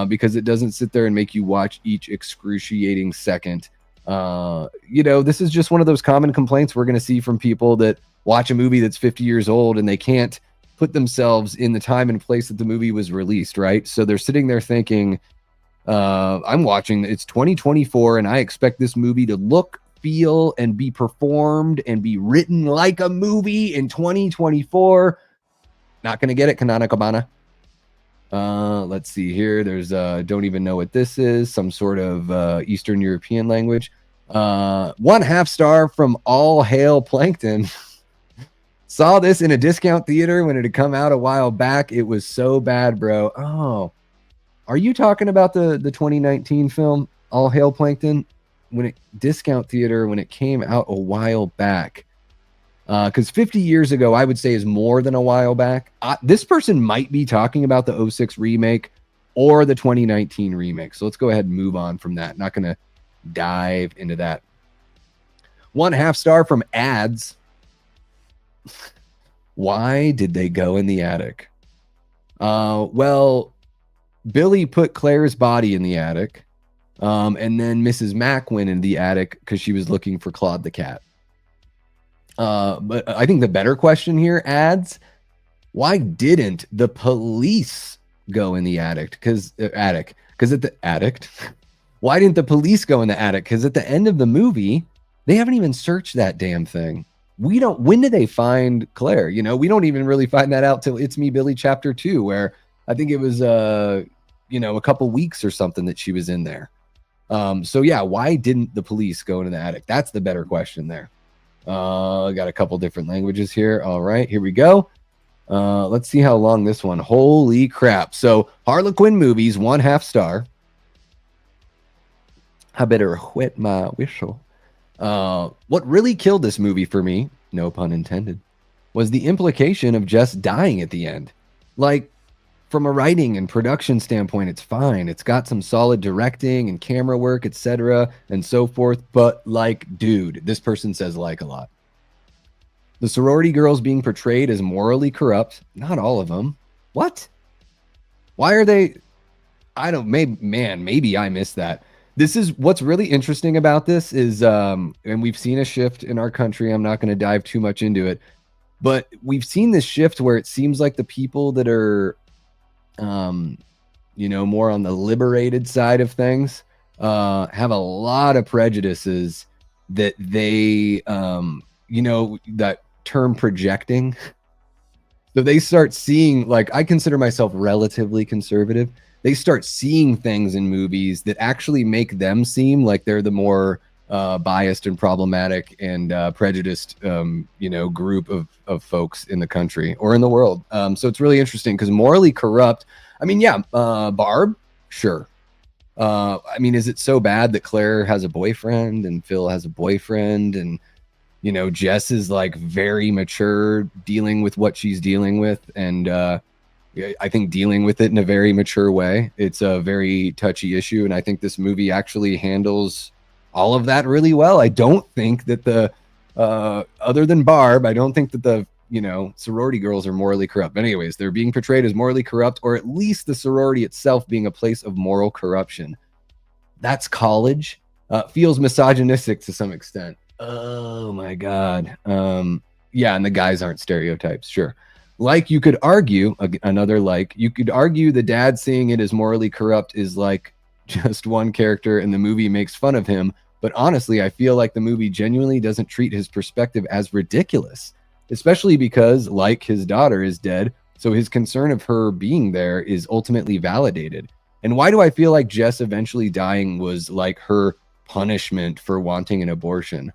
Because it doesn't sit there and make you watch each excruciating second. This is just one of those common complaints we're going to see from people that watch a movie that's 50 years old and they can't put themselves in the time and place that the movie was released, right? So they're sitting there thinking, I'm watching, it's 2024 and I expect this movie to look, feel, and be performed and be written like a movie in 2024. Not going to get it, Kanana Kabana. Let's see here. There's don't even know what this is. Some sort of Eastern European language. 1/2 star from All Hail Plankton. Saw this in a discount theater when it had come out a while back. It was so bad, bro. Oh, are you talking about the 2019 film All Hail Plankton? Discount theater when it came out a while back. Because 50 years ago, I would say is more than a while back. This person might be talking about the 06 remake or the 2019 remake. So let's go ahead and move on from that. Not going to dive into that. 1/2 star from Ads. Why did they go in the attic? Well, Billy put Claire's body in the attic. And then Mrs. Mack went in the attic because she was looking for Claude the cat. But I think the better question here, Ads, why didn't the police go in the attic? Because at the attic, why didn't the police go in the attic? Because at the end of the movie, they haven't even searched that damn thing. When did they find Claire? We don't even really find that out till It's Me, Billy chapter 2, where I think it was, a couple weeks or something that she was in there. So yeah, why didn't the police go into the attic? That's the better question there. Got a couple different languages here. All right, here we go. Let's see how long this one. Holy crap. So Harlequin movies, 1/2 star. I better wet my whistle. What really killed this movie for me, no pun intended, was the implication of Jess dying at the end. Like, from a writing and production standpoint, it's fine. It's got some solid directing and camera work, etc., and so forth. But like, dude, this person says like a lot. The sorority girls being portrayed as morally corrupt. Not all of them. What? Why are they? Maybe I missed that. This is what's really interesting about this is, and we've seen a shift in our country. I'm not going to dive too much into it, but we've seen this shift where it seems like the people that are, um, more on the liberated side of things, have a lot of prejudices that they, that term projecting. So they start seeing, like, I consider myself relatively conservative. They start seeing things in movies that actually make them seem like they're the more biased and problematic and prejudiced, group of folks in the country or in the world. So it's really interesting because morally corrupt. I mean, yeah, Barb, sure. I mean, is it so bad that Claire has a boyfriend and Phil has a boyfriend and Jess is like very mature dealing with what she's dealing with, and I think dealing with it in a very mature way. It's a very touchy issue, and I think this movie actually handles all of that really well. I don't think that the other than Barb, I don't think that the sorority girls are morally corrupt. But anyways, they're being portrayed as morally corrupt, or at least the sorority itself being a place of moral corruption. That's college. Feels misogynistic to some extent. Oh my God. Yeah, and the guys aren't stereotypes, sure. Like you could argue, you could argue the dad seeing it as morally corrupt is like just one character and the movie makes fun of him. But honestly, I feel like the movie genuinely doesn't treat his perspective as ridiculous, especially because, like, his daughter is dead. So his concern of her being there is ultimately validated. And why do I feel like Jess eventually dying was like her punishment for wanting an abortion?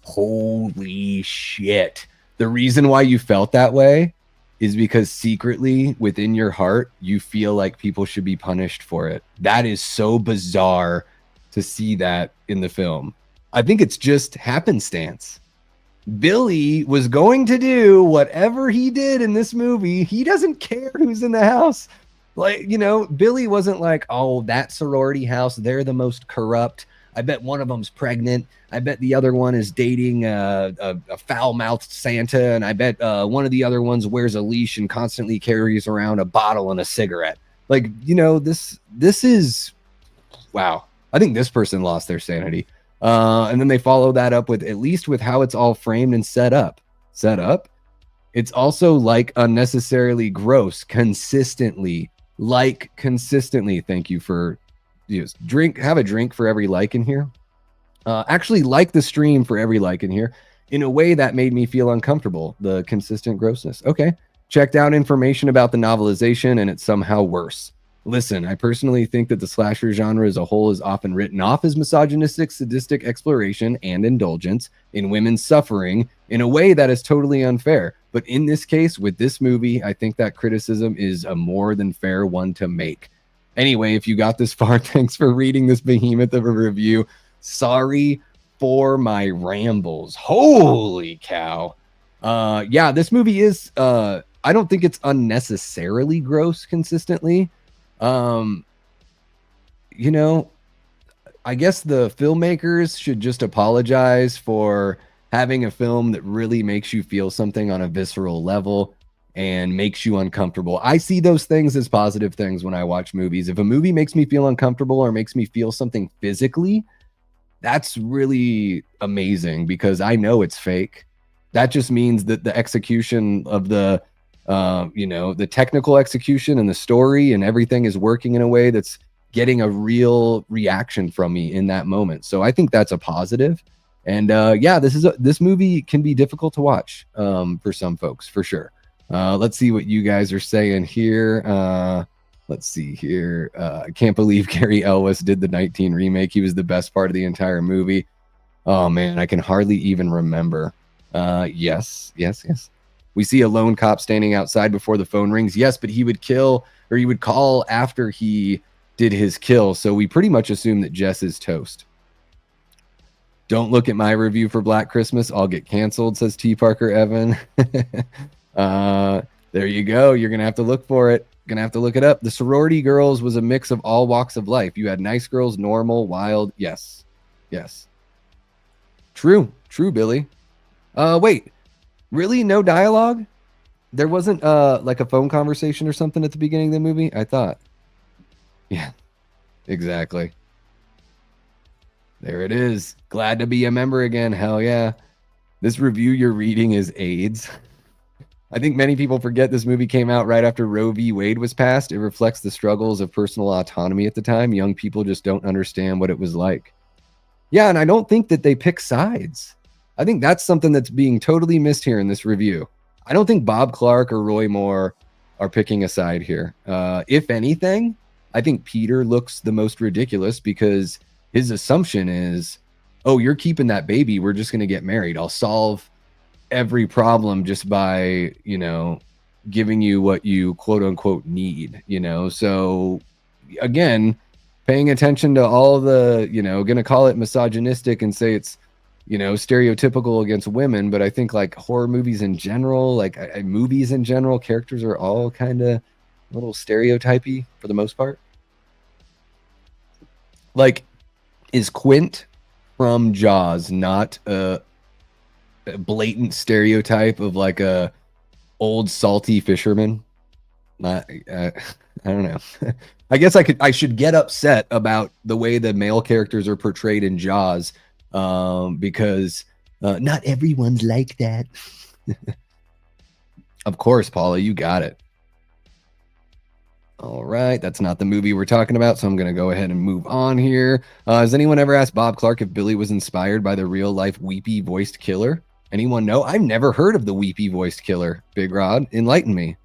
Holy shit. The reason why you felt that way is because secretly within your heart, you feel like people should be punished for it. That is so bizarre to see that in the film. I think it's just happenstance. Billy was going to do whatever he did in this movie. He doesn't care who's in the house. Like, Billy wasn't like, oh, that sorority house, they're the most corrupt. I bet one of them's pregnant. I bet the other one is dating a foul-mouthed Santa, and I bet one of the other ones wears a leash and constantly carries around a bottle and a cigarette. Like, this is wow. I think this person lost their sanity. And then they follow that up with, at least with how it's all framed and set up. It's also like unnecessarily gross consistently. Thank you for have a drink for every like in here. Actually like the stream for every like in here in a way that made me feel uncomfortable. The consistent grossness. Okay. Checked out information about the novelization and it's somehow worse. Listen, I personally think that the slasher genre as a whole is often written off as misogynistic, sadistic exploration and indulgence in women's suffering in a way that is totally unfair. But in this case, with this movie, I think that criticism is a more than fair one to make. Anyway, if you got this far, thanks for reading this behemoth of a review. Sorry for my rambles. Holy cow. Yeah, this movie is, I don't think it's unnecessarily gross consistently. I guess the filmmakers should just apologize for having a film that really makes you feel something on a visceral level and makes you uncomfortable. I see those things as positive things when I watch movies. If a movie makes me feel uncomfortable or makes me feel something physically, that's really amazing because I know it's fake. That just means that the execution of the technical execution and the story and everything is working in a way that's getting a real reaction from me in that moment. So I think that's a positive. And this movie can be difficult to watch for some folks, for sure. Let's see what you guys are saying here. Let's see here. I can't believe Gary Elwes did the 19 remake. He was the best part of the entire movie. Oh man, I can hardly even remember. Yes. We see a lone cop standing outside before the phone rings. Yes, but he would call after he did his kill. So we pretty much assume that Jess is toast. Don't look at my review for Black Christmas. I'll get canceled, says T. Parker Evan. There you go. You're going to have to look for it. Gonna have to look it up. The sorority girls was a mix of all walks of life. You had nice girls, normal, wild. Yes. True, Billy. Wait, really? No dialogue? There wasn't like a phone conversation or something at the beginning of the movie? I thought. Yeah, exactly. There it is. Glad to be a member again. Hell yeah. This review you're reading is AIDS. I think many people forget this movie came out right after Roe v. Wade was passed. It reflects the struggles of personal autonomy at the time. Young people just don't understand what it was like. Yeah, and I don't think that they pick sides. I think that's something that's being totally missed here in this review. I don't think Bob Clark or Roy Moore are picking a side here. If anything, I think Peter looks the most ridiculous because his assumption is, oh, you're keeping that baby. We're just going to get married. I'll solve every problem just by, giving you what you quote unquote need, So again, paying attention to all the, gonna call it misogynistic and say it's, stereotypical against women, but I think like horror movies in general, like movies in general, characters are all kind of a little stereotypy for the most part. Like, is Quint from Jaws not a blatant stereotype of like a old salty fisherman? Not, I don't know. I guess I should get upset about the way the male characters are portrayed in Jaws, because not everyone's like that. Of course, Paula, you got it. All right, that's not the movie we're talking about, so I'm going to go ahead and move on here. Has anyone ever asked Bob Clark if Billy was inspired by the real-life weepy-voiced killer? Anyone know? I've never heard of the weepy-voiced killer. Big Rod, enlighten me.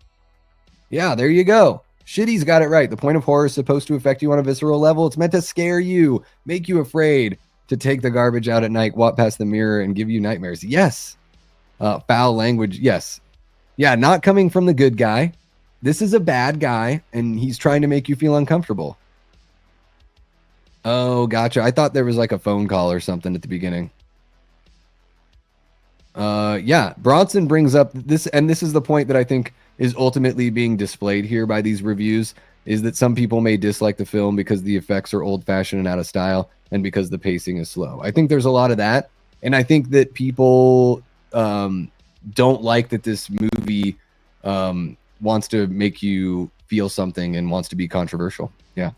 Yeah, there you go. Shitty's got it right. The point of horror is supposed to affect you on a visceral level. It's meant to scare you, make you afraid, to take the garbage out at night, walk past the mirror, and give you nightmares. Yes. Foul language. Yes. Yeah, not coming from the good guy. This is a bad guy, and he's trying to make you feel uncomfortable. Oh, gotcha. I thought there was like a phone call or something at the beginning. Yeah, Bronson brings up this, and this is the point that I think is ultimately being displayed here by these reviews, is that some people may dislike the film because the effects are old-fashioned and out of style, and because the pacing is slow. I think there's a lot of that, and I think that people don't like that this movie wants to make you feel something and wants to be controversial. Yeah.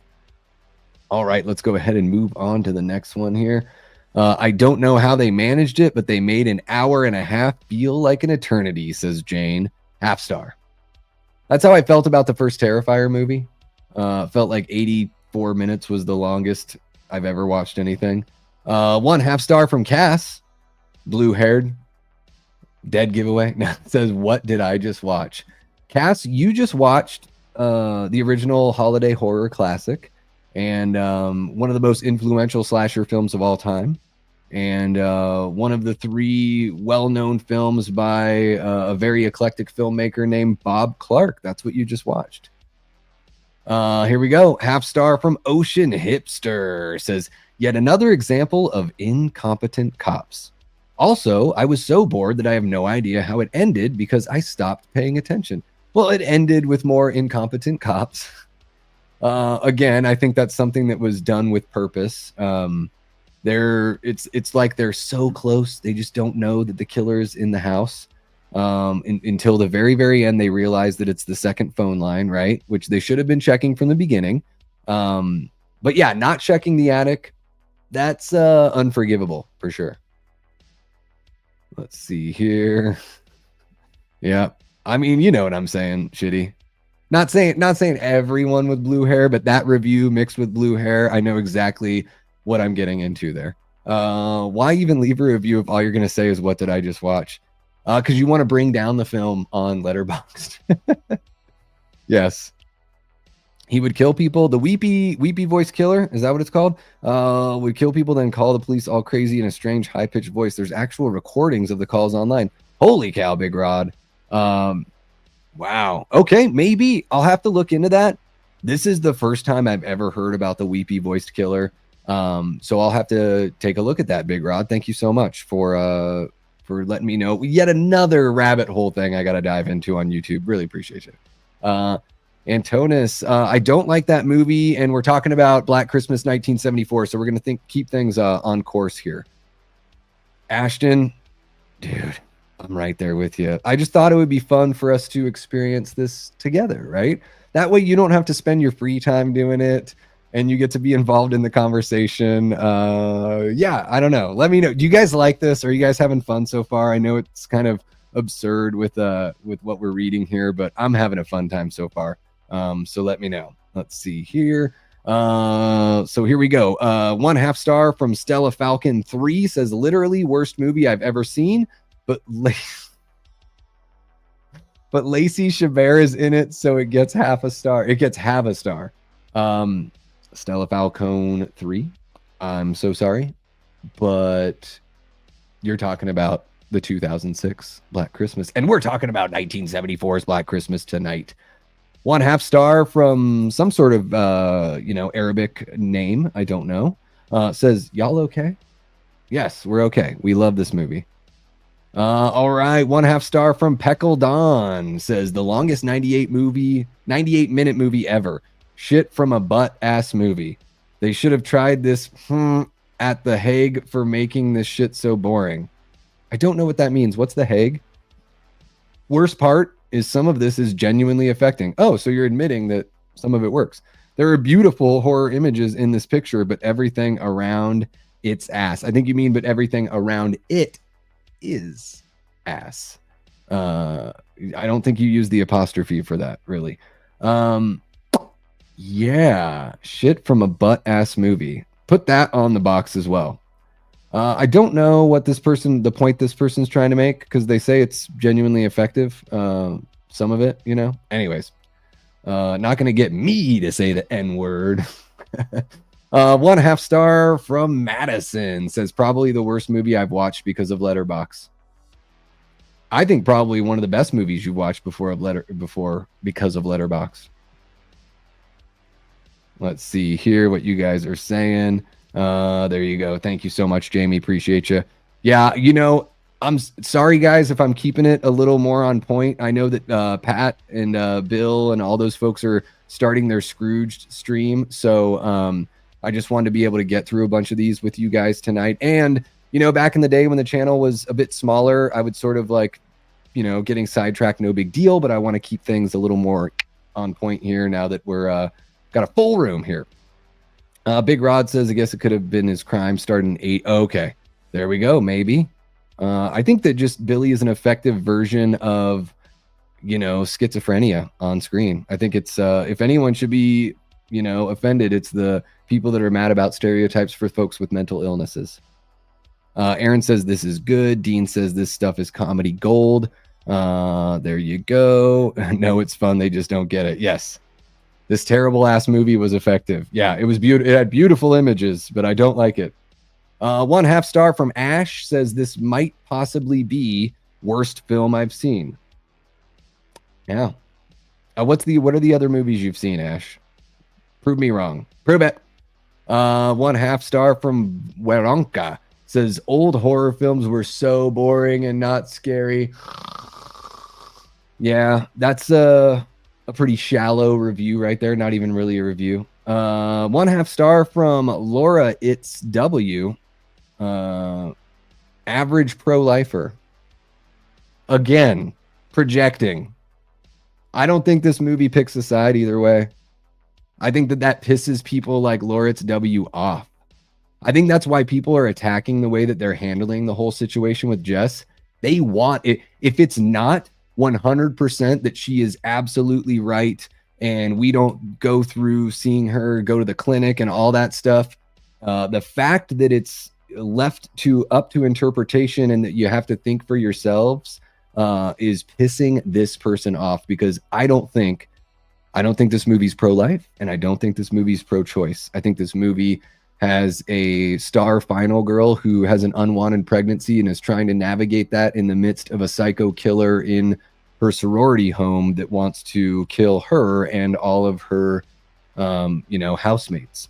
All right, let's go ahead and move on to the next one here. I don't know how they managed it, but they made an hour and a half feel like an eternity, says Jane. Half star. That's how I felt about the first Terrifier movie. Felt like 84 minutes was the longest I've ever watched anything. 1.5 star from Cass. Blue-haired. Dead giveaway. Says, what did I just watch? Cass, you just watched the original holiday horror classic and one of the most influential slasher films of all time. And one of the 3 well-known films by a very eclectic filmmaker named Bob Clark. That's what you just watched. Here we go. 1/2 star from Ocean Hipster. Says, yet another example of incompetent cops. Also, I was so bored that I have no idea how it ended because I stopped paying attention. Well, it ended with more incompetent cops. Again, I think that's something that was done with purpose. It's like they're so close, they just don't know that the killer's in the house. Until the very, very end, they realize that it's the second phone line, right? Which they should have been checking from the beginning. But yeah, not checking the attic, that's unforgivable for sure. Let's see here. Yeah, I mean, you know what I'm saying, Shitty. Not saying everyone with blue hair, but that review mixed with blue hair, I know exactly what I'm getting into there. Why even leave a review if all you're going to say is, what did I just watch? Because you want to bring down the film on Letterboxd. Yes. He would kill people. The weepy voice killer, is that what it's called? Would kill people, then call the police all crazy in a strange high-pitched voice. There's actual recordings of the calls online. Holy cow, Big Rod. Wow. Okay, maybe I'll have to look into that. This is the first time I've ever heard about the weepy voiced killer. So I'll have to take a look at that, Big Rod. Thank you so much for letting me know. Yet another rabbit hole thing I got to dive into on YouTube. Really appreciate it. Antonis, I don't like that movie, and we're talking about Black Christmas 1974, so we're going to keep things on course here. Ashton, dude, I'm right there with you. I just thought it would be fun for us to experience this together, right? That way you don't have to spend your free time doing it, and you get to be involved in the conversation. Yeah, I don't know. Let me know. Do you guys like this? Are you guys having fun so far? I know it's kind of absurd with what we're reading here, but I'm having a fun time so far. So let me know. Let's see here. So here we go. 1/2 star from Stella Falcon 3 says literally worst movie I've ever seen, but Lacey Chabert is in it, so it gets half a star. It gets half a star. Stella Falcone 3. I'm so sorry, but you're talking about the 2006 Black Christmas, and we're talking about 1974's Black Christmas tonight. 1/2 star from some sort of Arabic name. I don't know. Says, y'all okay? Yes, we're okay. We love this movie. All right, 1/2 star from Peckle Don says the longest 98-minute movie ever. Shit from a butt-ass movie. They should have tried this at The Hague for making this shit so boring. I don't know what that means. What's The Hague? Worst part is some of this is genuinely affecting. Oh, so you're admitting that some of it works. There are beautiful horror images in this picture, but everything around its ass. I think you mean, but everything around it is ass. I don't think you use the apostrophe for that, really. Yeah, shit from a butt-ass movie. Put that on the box as well. I don't know what the point this person's trying to make, because they say it's genuinely effective. Some of it, Anyways, not going to get me to say the N-word. 1/2 star from Madison says probably the worst movie I've watched because of Letterboxd. I think probably one of the best movies you've watched before because of Letterboxd. Let's see here what you guys are saying. There you go. Thank you so much, Jamie. Appreciate you. Yeah, I'm sorry, guys, if I'm keeping it a little more on point. I know that Pat and Bill and all those folks are starting their Scrooged stream. So I just wanted to be able to get through a bunch of these with you guys tonight. And, back in the day when the channel was a bit smaller, I would sort of getting sidetracked, no big deal. But I want to keep things a little more on point here now that we're got a full room here. Big Rod says, I guess it could have been his crime starting 8. Okay, there we go. Maybe. I think that just Billy is an effective version of, schizophrenia on screen. I think it's, if anyone should be, offended, it's the people that are mad about stereotypes for folks with mental illnesses. Aaron says, this is good. Dean says, this stuff is comedy gold. There you go. No, it's fun. They just don't get it. Yes. This terrible ass movie was effective. Yeah, it was beautiful. It had beautiful images, but I don't like it. 1/2 star from Ash says this might possibly be worst film I've seen. Yeah. What are the other movies you've seen, Ash? Prove me wrong. Prove it. 1/2 star from Weronka says old horror films were so boring and not scary. Yeah, that's a pretty shallow review right there. Not even really a review. 1/2 star from Laura It's W. Average pro-lifer. Again, projecting. I don't think this movie picks a side either way. I think that pisses people like Laura It's W off. I think that's why people are attacking the way that they're handling the whole situation with Jess. They want it. If it's not 100% that she is absolutely right, and we don't go through seeing her go to the clinic and all that stuff, the fact that it's left up to interpretation and that you have to think for yourselves is pissing this person off, because I don't think this movie's pro-life, and I don't think this movie's pro-choice. I think this movie has a star final girl who has an unwanted pregnancy and is trying to navigate that in the midst of a psycho killer in her sorority home that wants to kill her and all of her, housemates.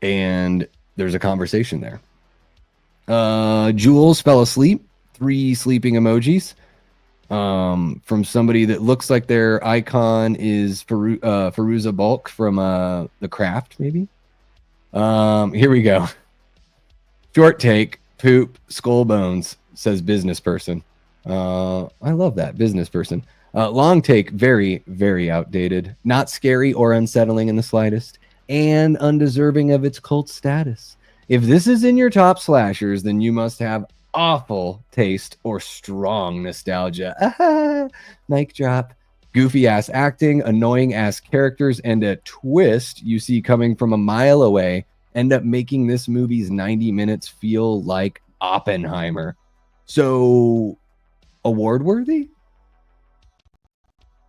And there's a conversation there. Jules fell asleep. 3 sleeping emojis. From somebody that looks like their icon is Fairuza Balk from The Craft, maybe. Here we go. Short take, poop, skull bones, says business person. I love that, business person. Long take, very, very outdated. Not scary or unsettling in the slightest. and undeserving of its cult status. If this is in your top slashers, then you must have awful taste or strong nostalgia. Mic drop. Goofy ass acting, annoying ass characters, and a twist you see coming from a mile away end up making this movie's 90 minutes feel like Oppenheimer. So, award worthy?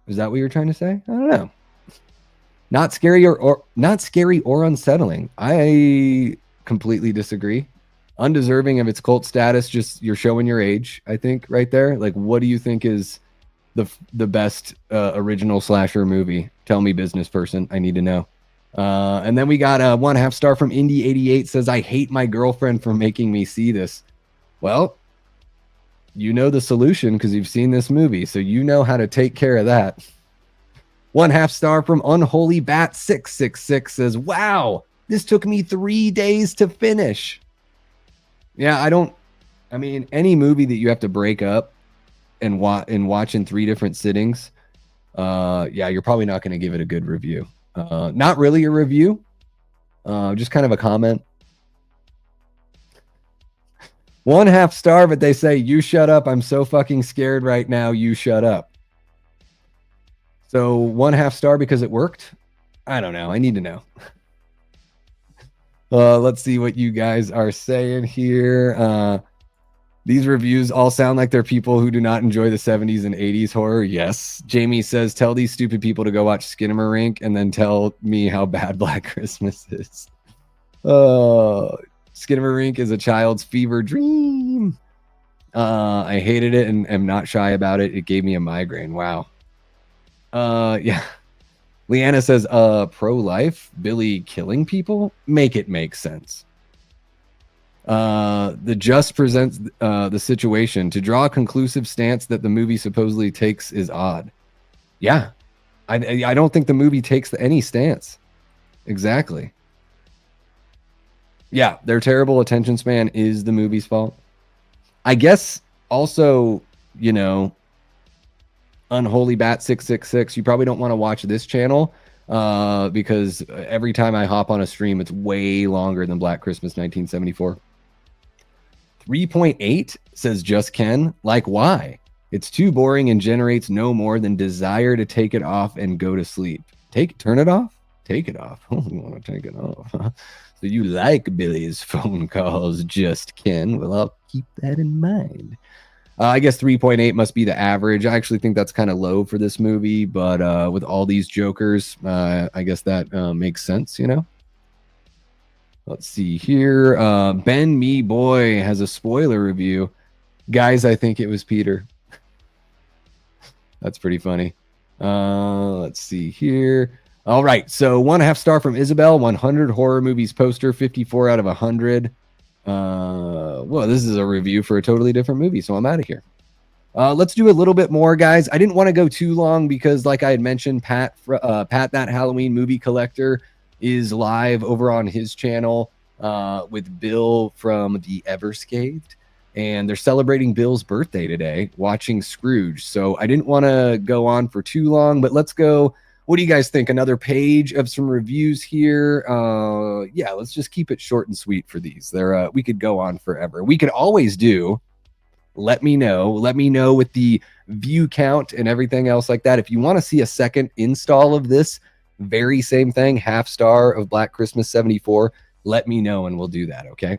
Is that what you're trying to say? I don't know. Not scary or not scary or unsettling. I completely disagree. Undeserving of its cult status. Just you're showing your age, I think, right there. Like, what do you think is the best original slasher movie? Tell me, business person. I need to know. And then we got a 1/2 star from Indie88 says, I hate my girlfriend for making me see this. Well, you know the solution because you've seen this movie, so you know how to take care of that. 1/2 star from Unholy Bat 666 says, wow, this took me 3 days to finish. Yeah, I mean, any movie that you have to break up and watch in 3 different sittings, yeah, you're probably not going to give it a good review. Not really a review, just kind of a comment. 1/2 star, but they say, you shut up. I'm so fucking scared right now. You shut up. So 1/2 star because it worked? I don't know. I need to know. Let's see what you guys are saying here. These reviews all sound like they're people who do not enjoy the 70s and 80s horror. Yes. Jamie says, tell these stupid people to go watch Skinamarink and then tell me how bad Black Christmas is. Skinamarink is a child's fever dream. I hated it and am not shy about it. It gave me a migraine. Wow. Yeah. Leanna says, pro-life, Billy killing people? Make it make sense. The just presents the situation. To draw a conclusive stance that the movie supposedly takes is odd. Yeah. I don't think the movie takes any stance. Exactly. Yeah, their terrible attention span is the movie's fault. I guess also, you know, Unholy Bat 666, you probably don't want to watch this channel because every time I hop on a stream, it's way longer than Black Christmas 1974. 3.8 says Just Ken. Like, why? It's too boring and generates no more than desire to take it off and go to sleep. Turn it off? Take it off. Oh, you want to take it off. Huh? So you like Billy's phone calls, Just Ken. Well, I'll keep that in mind. I guess 3.8 must be the average. I actually think that's kind of low for this movie, but with all these jokers, I guess that makes sense, you know? Let's see here. Ben Me Boy has a spoiler review. Guys, I think it was Peter. That's pretty funny. Let's see here. All right. So 1/2 star from Isabel, 100 horror movies poster, 54 out of 100. Well, this is a review for a totally different movie, so I'm out of here. Let's do a little bit more, guys. I didn't want to go too long because, like I had mentioned, Pat, that Halloween movie collector, is live over on his channel with Bill from the Everscathed, and they're celebrating Bill's birthday today, watching Scrooge. So I didn't want to go on for too long, but let's go. What do you guys think? Another page of some reviews here. Yeah, let's just keep it short and sweet for these. We could go on forever. We could always do let me know with the view count and everything else like that. If you want to see a second install of this very same thing, 1/2 star of Black Christmas 74, let me know and we'll do that. Okay.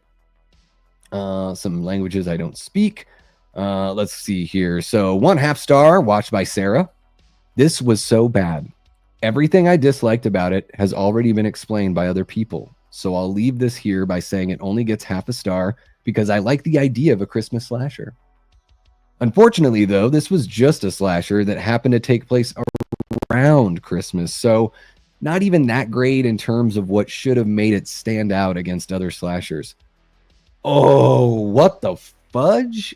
Some languages I don't speak. Let's see here. So 1/2 star, watched by Sarah. This was so bad. Everything I disliked about it has already been explained by other people. So I'll leave this here by saying it only gets 1/2 star because I like the idea of a Christmas slasher. Unfortunately, though, this was just a slasher that happened to take place around Christmas. So not even that great in terms of what should have made it stand out against other slashers. Oh, what the fudge?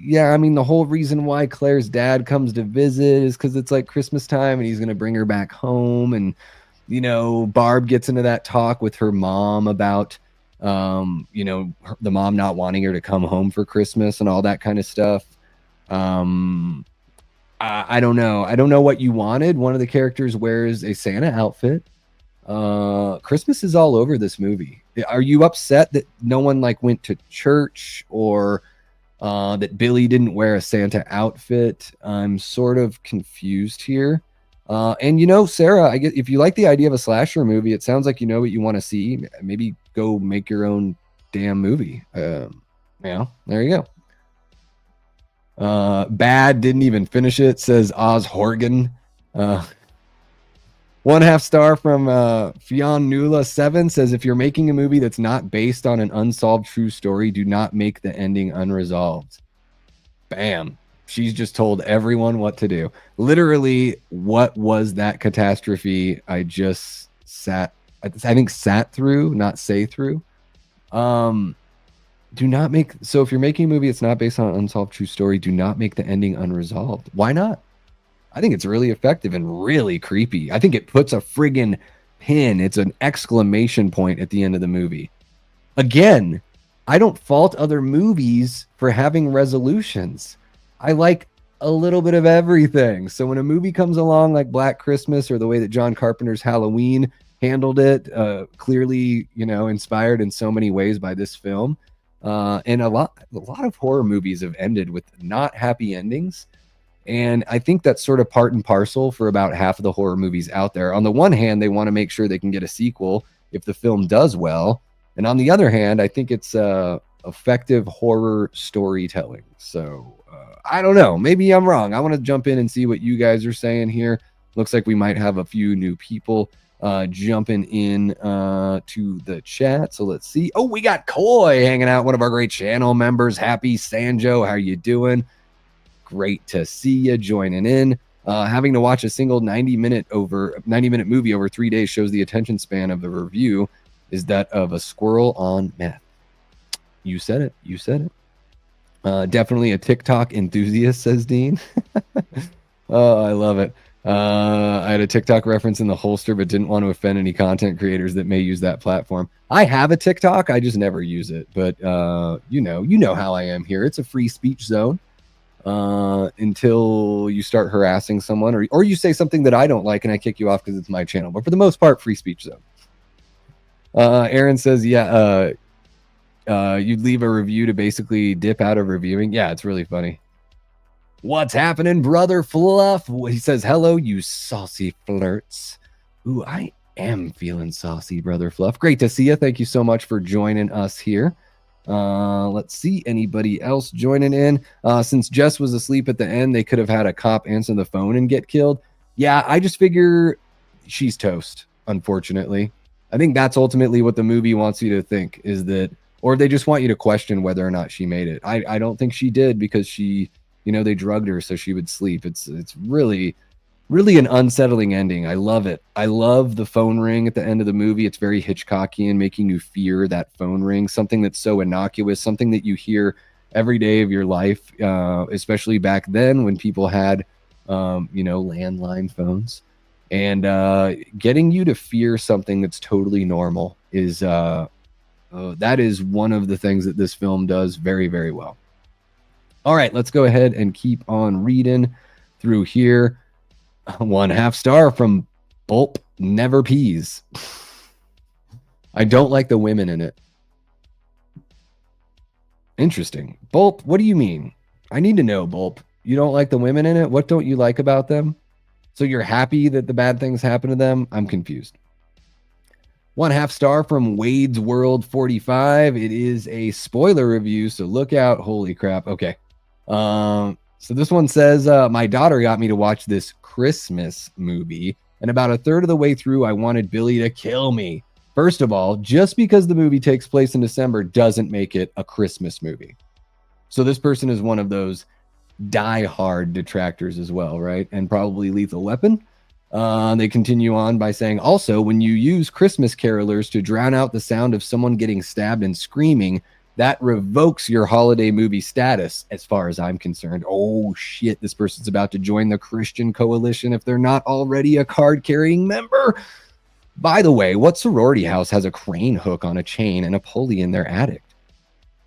Yeah, I mean, the whole reason why Claire's dad comes to visit is because it's like Christmas time and he's going to bring her back home. And, you know, Barb gets into that talk with her mom about, you know, the mom not wanting her to come home for Christmas and all that kind of stuff. I don't know. I don't know what you wanted. One of the characters wears a Santa outfit. Christmas is all over this movie. Are you upset that no one like went to church, or that Billy didn't wear a Santa outfit? I'm sort of confused here. And you know, Sarah, I get if you like the idea of a slasher movie, it sounds like you know what you want to see. Maybe go make your own damn movie. Yeah, there you go. Bad didn't even finish it, says Oz Horgan. 1/2 star from Fionn Nula 7 says, if you're making a movie that's not based on an unsolved true story, do not make the ending unresolved. Bam. She's just told everyone what to do. Literally, what was that catastrophe I just sat through, not say through. Do not make, so if you're making a movie that's not based on an unsolved true story, do not make the ending unresolved. Why not? I think it's really effective and really creepy. I think it puts a friggin' pin. It's an exclamation point at the end of the movie. Again, I don't fault other movies for having resolutions. I like a little bit of everything. So when a movie comes along like Black Christmas, or the way that John Carpenter's Halloween handled it, clearly, you know, inspired in so many ways by this film. And a lot of horror movies have ended with not happy endings. And I think that's sort of part and parcel for about half of the horror movies out there. On the one hand, they want to make sure they can get a sequel if the film does well. And on the other hand, I think it's effective horror storytelling. So I don't know. Maybe I'm wrong. I want to jump in and see what you guys are saying here. Looks like we might have a few new people jumping in to the chat. So let's see. Oh, we got Coy hanging out, one of our great channel members. Happy Sanjo. How you doing? Great to see you joining in. Having to watch a single 90-minute movie over 3 days shows the attention span of the review is that of a squirrel on meth. You said it. You said it. Definitely a TikTok enthusiast, says Dean. Oh, I love it. I had a TikTok reference in the holster, but didn't want to offend any content creators that may use that platform. I have a TikTok. I just never use it. But you know how I am here. It's a free speech zone. Until you start harassing someone, or you say something that I don't like and I kick you off because it's my channel. But for the most part, free speech zone. Aaron says, yeah, you'd leave a review to basically dip out of reviewing. Yeah, it's really funny. What's happening, brother Fluff? He says, hello, you saucy flirts. Ooh, I am feeling saucy, brother Fluff. Great to see you. Thank you so much for joining us here. Let's see, anybody else joining in? Since Jess was asleep at the end, they could have had a cop answer the phone and get killed. Yeah, I just figure she's toast, unfortunately. I think that's ultimately what the movie wants you to think, is that, or they just want you to question whether or not she made it. I don't think she did, because she, you know, they drugged her so she would sleep. It's really an unsettling ending. I love it. I love the phone ring at the end of the movie. It's very Hitchcockian, making you fear that phone ring, something that's so innocuous, something that you hear every day of your life, especially back then when people had, landline phones. And getting you to fear something that's totally normal is that is one of the things that this film does very, very well. All right, let's go ahead and keep on reading through here. 1/2 star from Bulp Never Peas. I don't like the women in it. Interesting. Bulp, what do you mean? I need to know, Bulp. You don't like the women in it? What don't you like about them? So you're happy that the bad things happen to them? I'm confused. 1/2 star from Wade's World 45. It is a spoiler review, so look out. Holy crap. Okay. So this one says, my daughter got me to watch this Christmas movie, and about a third of the way through, I wanted Billy to kill me. First of all, just because the movie takes place in December doesn't make it a Christmas movie. So this person is one of those die-hard detractors as well, right? And probably Lethal Weapon. They continue on by saying, also, when you use Christmas carolers to drown out the sound of someone getting stabbed and screaming, that revokes your holiday movie status, as far as I'm concerned. Oh, shit, this person's about to join the Christian Coalition if they're not already a card-carrying member. By the way, what sorority house has a crane hook on a chain and a pulley in their attic?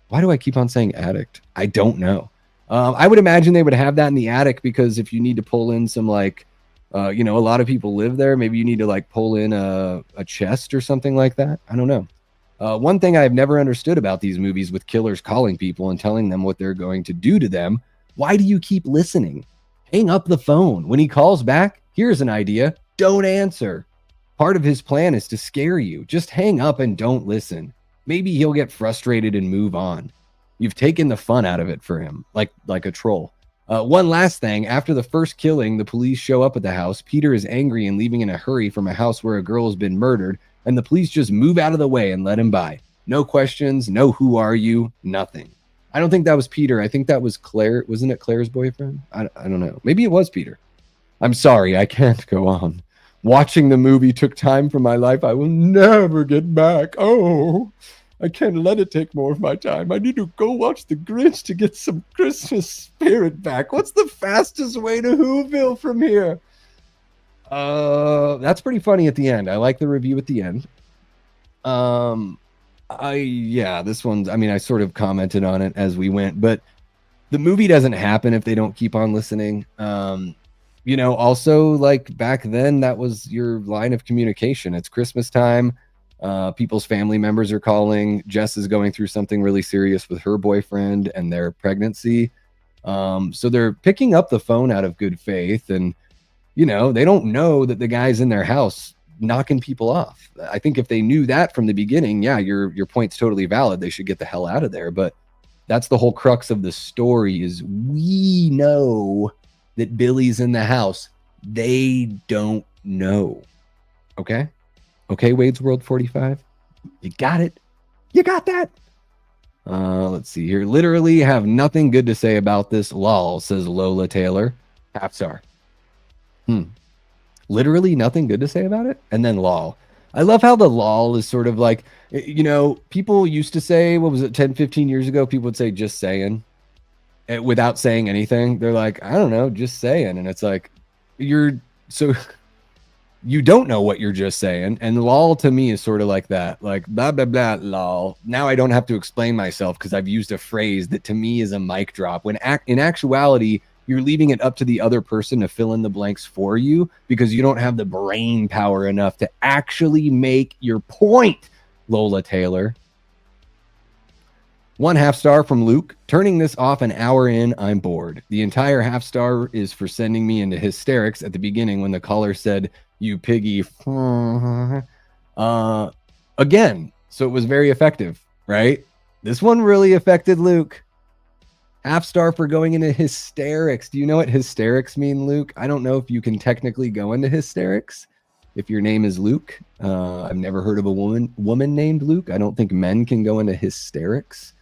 Why do I keep on saying addict? I don't know. I would imagine they would have that in the attic because if you need to pull in some like, a lot of people live there. Maybe you need to like pull in a chest or something like that. I don't know. One thing I've never understood about these movies with killers calling people and telling them what they're going to do to them. Why do you keep listening? Hang up the phone. When he calls back, here's an idea. Don't answer. Part of his plan is to scare you. Just hang up and don't listen. Maybe he'll get frustrated and move on. You've taken the fun out of it for him, like a troll. One last thing. After the first killing, the police show up at the house. Peter is angry and leaving in a hurry from a house where a girl has been murdered, and the police just move out of the way and let him by. No questions, no who are you, nothing. I don't think that was Peter. I think that was Claire. Wasn't it Claire's boyfriend? I don't know. Maybe it was Peter. I'm sorry. I can't go on. Watching the movie took time from my life I will never get back. Oh, I can't let it take more of my time. I need to go watch The Grinch to get some Christmas spirit back. What's the fastest way to Whoville from here? That's pretty funny at the end. I like the review at the end. This one's, I mean, I sort of commented on it as we went, but the movie doesn't happen if they don't keep on listening. Also like back then, that was your line of communication. It's Christmas time. People's family members are calling. Jess is going through something really serious with her boyfriend and their pregnancy. So they're picking up the phone out of good faith, and they don't know that the guy's in their house knocking people off. I think if they knew that from the beginning, yeah, your point's totally valid. They should get the hell out of there. But that's the whole crux of the story is we know that Billy's in the house. They don't know. Okay? Okay, Wade's World 45? You got it. You got that. Let's see here. Literally have nothing good to say about this. Lol, says Lola Taylor. Half star. Literally nothing good to say about it? And then lol. I love how the lol is sort of like, people used to say, what was it, 10, 15 years ago? People would say just saying without saying anything. They're like, I don't know, just saying. And it's like, you don't know what you're just saying. And lol to me is sort of like that, like blah, blah, blah, lol. Now I don't have to explain myself because I've used a phrase that to me is a mic drop. When in actuality, you're leaving it up to the other person to fill in the blanks for you because you don't have the brain power enough to actually make your point, Lola Taylor. 1/2 star from Luke. Turning this off an hour in, I'm bored. The entire 1/2 star is for sending me into hysterics at the beginning when the caller said, you piggy. Again, so it was very effective, right? This one really affected Luke. 1/2 star for going into hysterics. Do you know what hysterics mean, Luke? I don't know if you can technically go into hysterics if your name is Luke. I've never heard of a woman named Luke. I don't think men can go into hysterics.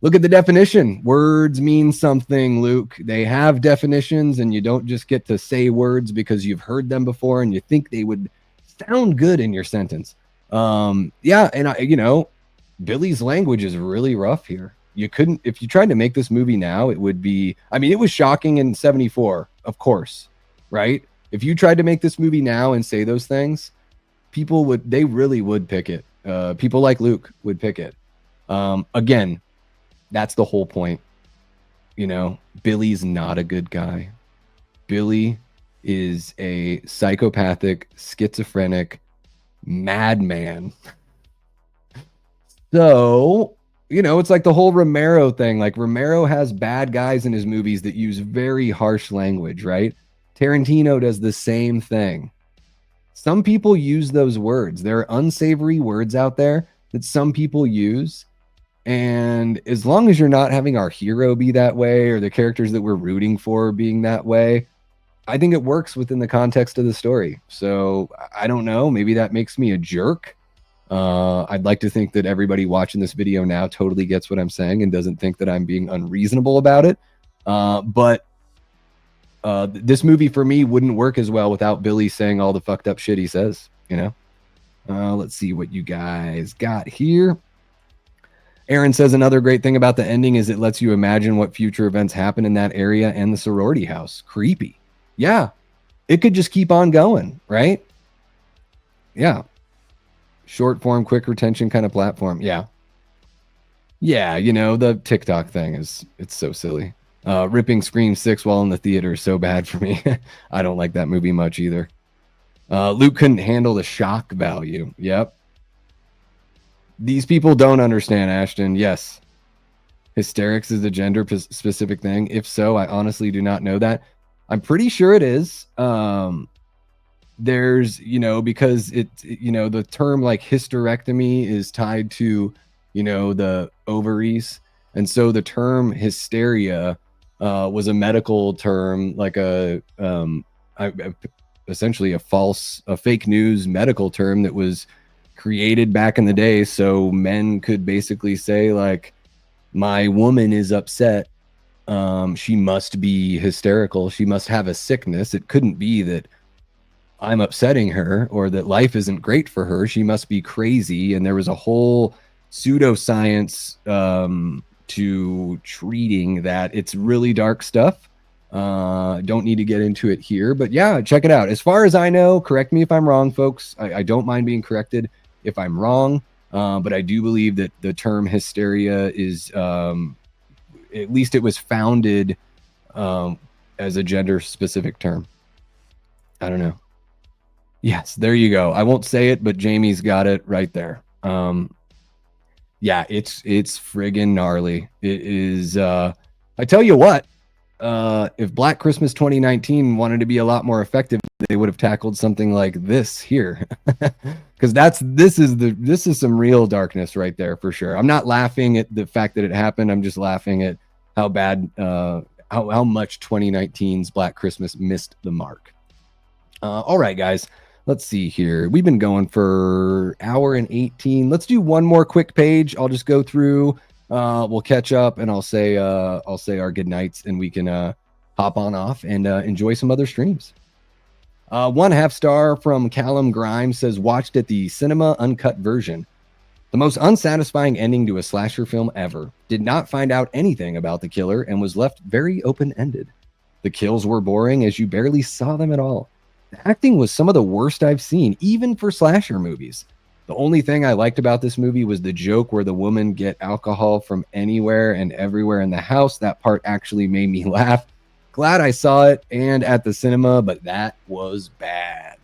Look at the definition. Words mean something, Luke. They have definitions, and you don't just get to say words because you've heard them before and you think they would sound good in your sentence. And Billy's language is really rough here. You couldn't, if you tried to make this movie now, it would be, I mean, it was shocking in 74, of course, right? If you tried to make this movie now and say those things, they really would pick it. People like Luke would pick it. Again, that's the whole point. Billy's not a good guy. Billy is a psychopathic, schizophrenic madman. So, it's like the whole Romero thing. Like Romero has bad guys in his movies that use very harsh language, right? Tarantino does the same thing. Some people use those words. There are unsavory words out there that some people use. And as long as you're not having our hero be that way or the characters that we're rooting for being that way, I think it works within the context of the story. So I don't know. Maybe that makes me a jerk. I'd like to think that everybody watching this video now totally gets what I'm saying and doesn't think that I'm being unreasonable about it. But this movie for me wouldn't work as well without Billy saying all the fucked up shit he says, Let's see what you guys got here. Aaron says another great thing about the ending is it lets you imagine what future events happen in that area and the sorority house. Creepy. Yeah. It could just keep on going, right? Yeah. Short form, quick retention kind of platform. Yeah. Yeah, the TikTok thing it's so silly. Ripping Scream 6 while in the theater is so bad for me. I don't like that movie much either. Luke couldn't handle the shock value. Yep. These people don't understand, Ashton. Yes. Hysterics is a gender specific thing. If so, I honestly do not know that. I'm pretty sure it is. There's, because the term like hysterectomy is tied to, the ovaries. And so the term hysteria was a medical term, like essentially a fake news medical term that was created back in the day. So men could basically say like, my woman is upset. She must be hysterical. She must have a sickness. It couldn't be that I'm upsetting her or that life isn't great for her. She must be crazy. And there was a whole pseudoscience to treating that. It's really dark stuff. Don't need to get into it here, but yeah, check it out. As far as I know, correct me if I'm wrong, folks. I don't mind being corrected if I'm wrong. But I do believe that the term hysteria is, at least it was founded as a gender specific term. I don't know. Yes, there you go. I won't say it, but Jamie's got it right there. Yeah, it's friggin' gnarly. It is. I tell you what, if Black Christmas 2019 wanted to be a lot more effective, they would have tackled something like this here, because this is some real darkness right there for sure. I'm not laughing at the fact that it happened. I'm just laughing at how bad, how much 2019's Black Christmas missed the mark. All right, guys. Let's see here. We've been going for hour and 18. Let's do one more quick page. I'll just go through. We'll catch up, and I'll say our good nights, and we can hop on off and enjoy some other streams. 1.5 star from Callum Grimes says, watched at the cinema uncut version. The most unsatisfying ending to a slasher film ever. Did not find out anything about the killer and was left very open-ended. The kills were boring as you barely saw them at all. The acting was some of the worst I've seen, even for slasher movies. The only thing I liked about this movie was the joke where the woman get alcohol from anywhere and everywhere in the house. That part actually made me laugh. Glad I saw it and at the cinema, but that was bad.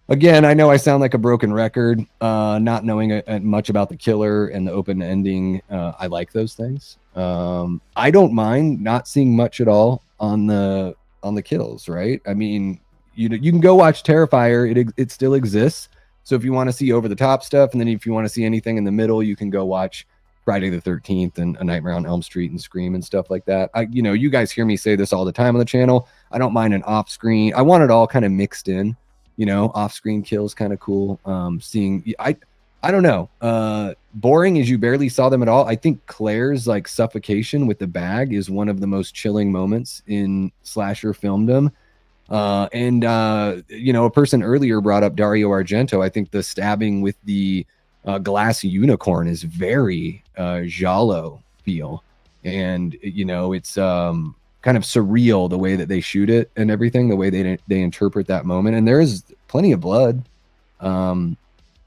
Again, I know I sound like a broken record, not knowing much about the killer and the open ending. I like those things. I don't mind not seeing much at all on the kills, right? I mean, you can go watch Terrifier. It still exists. So if you want to see over the top stuff, and then if you want to see anything in the middle, you can go watch Friday the 13th and A Nightmare on Elm Street and Scream and stuff like that. You guys hear me say this all the time on the channel. I don't mind an off screen. I want it all kind of mixed in. Off screen kills kind of cool. I don't know. Boring as you barely saw them at all. I think Claire's like suffocation with the bag is one of the most chilling moments in slasher filmdom. A person earlier brought up Dario Argento. I think the stabbing with the glass unicorn is very giallo feel, and it's kind of surreal the way that they shoot it and everything, the way they interpret that moment. And there is plenty of blood.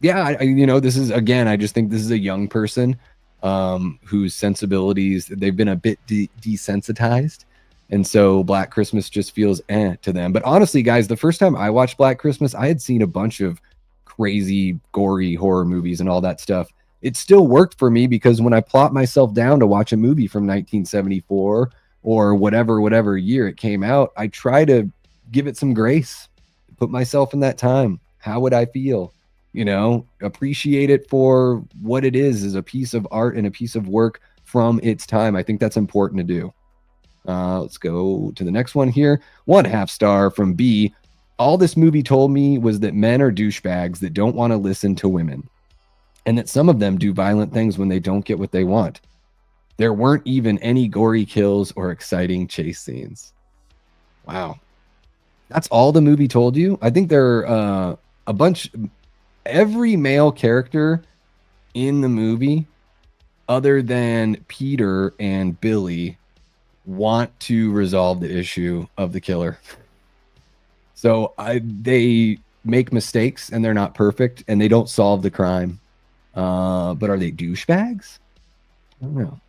This is, again, I just think this is a young person whose sensibilities, they've been a bit desensitized. And so Black Christmas just feels to them. But honestly, guys, the first time I watched Black Christmas, I had seen a bunch of crazy, gory horror movies and all that stuff. It still worked for me because when I plot myself down to watch a movie from 1974 or whatever year it came out, I try to give it some grace, put myself in that time. How would I feel? Appreciate it for what it is a piece of art and a piece of work from its time. I think that's important to do. Let's go to the next one here. 1.5 star from B. All this movie told me was that men are douchebags that don't want to listen to women, and that some of them do violent things when they don't get what they want. There weren't even any gory kills or exciting chase scenes. Wow. That's all the movie told you? I think there are a bunch. Every male character in the movie, other than Peter and Billy, want to resolve the issue of the killer. So they make mistakes and they're not perfect and they don't solve the crime. But are they douchebags? I don't know.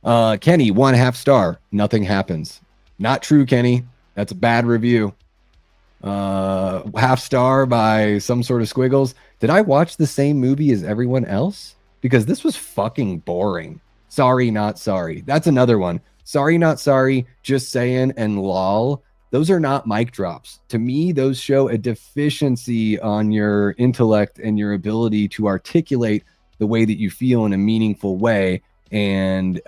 Kenny, 1/2 star. Nothing happens. Not true, Kenny. That's a bad review. Half star by some sort of squiggles. Did I watch the same movie as everyone else? Because this was fucking boring. Sorry, not sorry. That's another one. Sorry, not sorry. Just saying and lol. Those are not mic drops. To me, those show a deficiency on your intellect and your ability to articulate the way that you feel in a meaningful way. And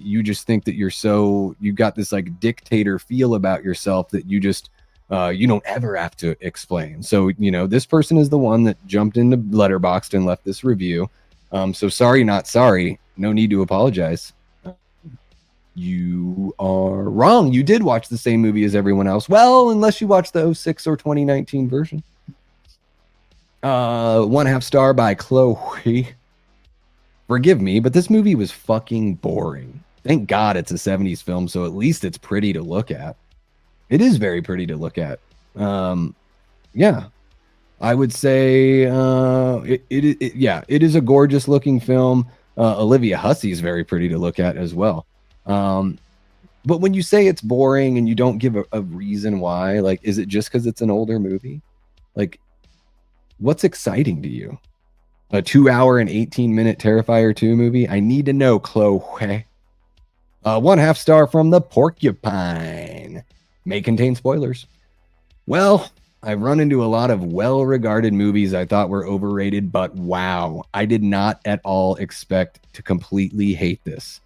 you just think that you got this like dictator feel about yourself that you don't ever have to explain. So, this person is the one that jumped into Letterboxd and left this review. So sorry, not sorry. No need to apologize. You are wrong. You did watch the same movie as everyone else. Well, unless you watched the 06 or 2019 version. 1/2 star by Chloe. Forgive me, but this movie was fucking boring. Thank God it's a 70s film, so at least it's pretty to look at. It is very pretty to look at. Yeah, I would say it is a gorgeous looking film. Olivia Hussey is very pretty to look at as well. But when you say it's boring and you don't give a reason why, like, is it just because it's an older movie? Like, what's exciting to you? A 2-hour and 18-minute Terrifier 2 movie? I need to know, Chloe. 1/2 star from the Porcupine. May contain spoilers. Well, I've run into a lot of well-regarded movies I thought were overrated, but wow, I did not at all expect to completely hate this.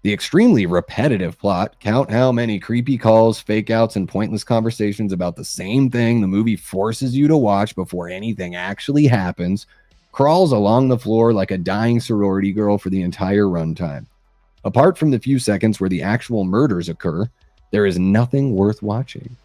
The extremely repetitive plot, count how many creepy calls, fake outs, and pointless conversations about the same thing the movie forces you to watch before anything actually happens, crawls along the floor like a dying sorority girl for the entire runtime. Apart from the few seconds where the actual murders occur, there is nothing worth watching.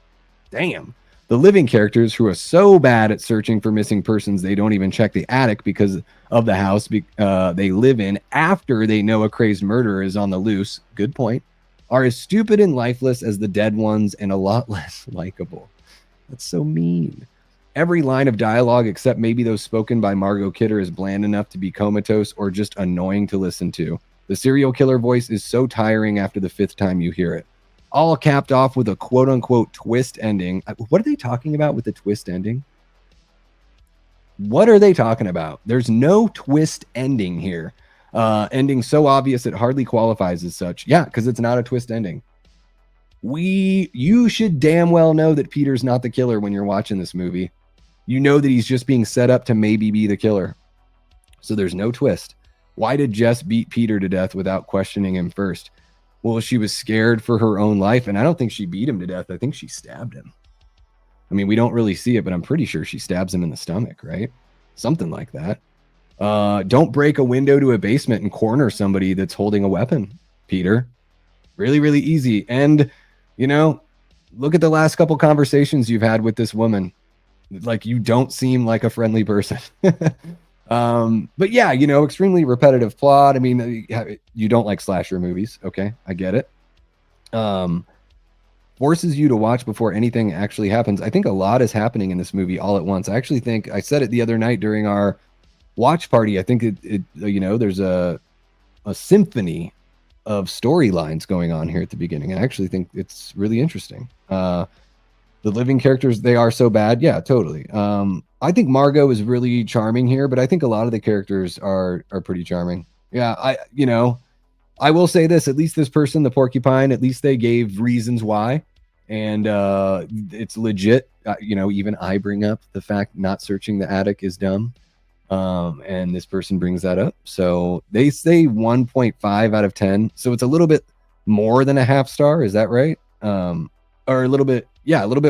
Damn. The living characters who are so bad at searching for missing persons they don't even check the attic because of the house they live in after they know a crazed murderer is on the loose, good point, are as stupid and lifeless as the dead ones and a lot less likable. That's so mean. Every line of dialogue except maybe those spoken by Margot Kidder is bland enough to be comatose or just annoying to listen to. The serial killer voice is so tiring after the 5th time you hear it. All capped off with a quote-unquote twist ending. What are they talking about with the twist ending? What are they talking about? There's no twist ending here. Ending so obvious it hardly qualifies as such. Yeah, because it's not a twist ending. You should damn well know that Peter's not the killer when you're watching this movie. You know that he's just being set up to maybe be the killer. So there's no twist. Why did Jess beat Peter to death without questioning him first? Well, she was scared for her own life, and I don't think she beat him to death. I think she stabbed him. I mean, we don't really see it, but I'm pretty sure she stabs him in the stomach, right? Something like that. Don't break a window to a basement and corner somebody that's holding a weapon, Peter. Really, really easy. And, look at the last couple conversations you've had with this woman. Like, you don't seem like a friendly person. But yeah, extremely repetitive plot. I mean, you don't like slasher movies. Okay, I get it. Forces you to watch before anything actually happens. I think a lot is happening in this movie all at once. I actually think I said it the other night during our watch party. I think there's a symphony of storylines going on here at the beginning. I actually think it's really interesting. The living characters, they are so bad. Yeah, totally. I think Margot is really charming here, but I think a lot of the characters are pretty charming. Yeah, I will say this, at least this person, the porcupine, at least they gave reasons why. And it's legit. Even I bring up the fact not searching the attic is dumb. And this person brings that up. So they say 1.5 out of 10. So it's a little bit more than a half star. Is that right? Or a little bit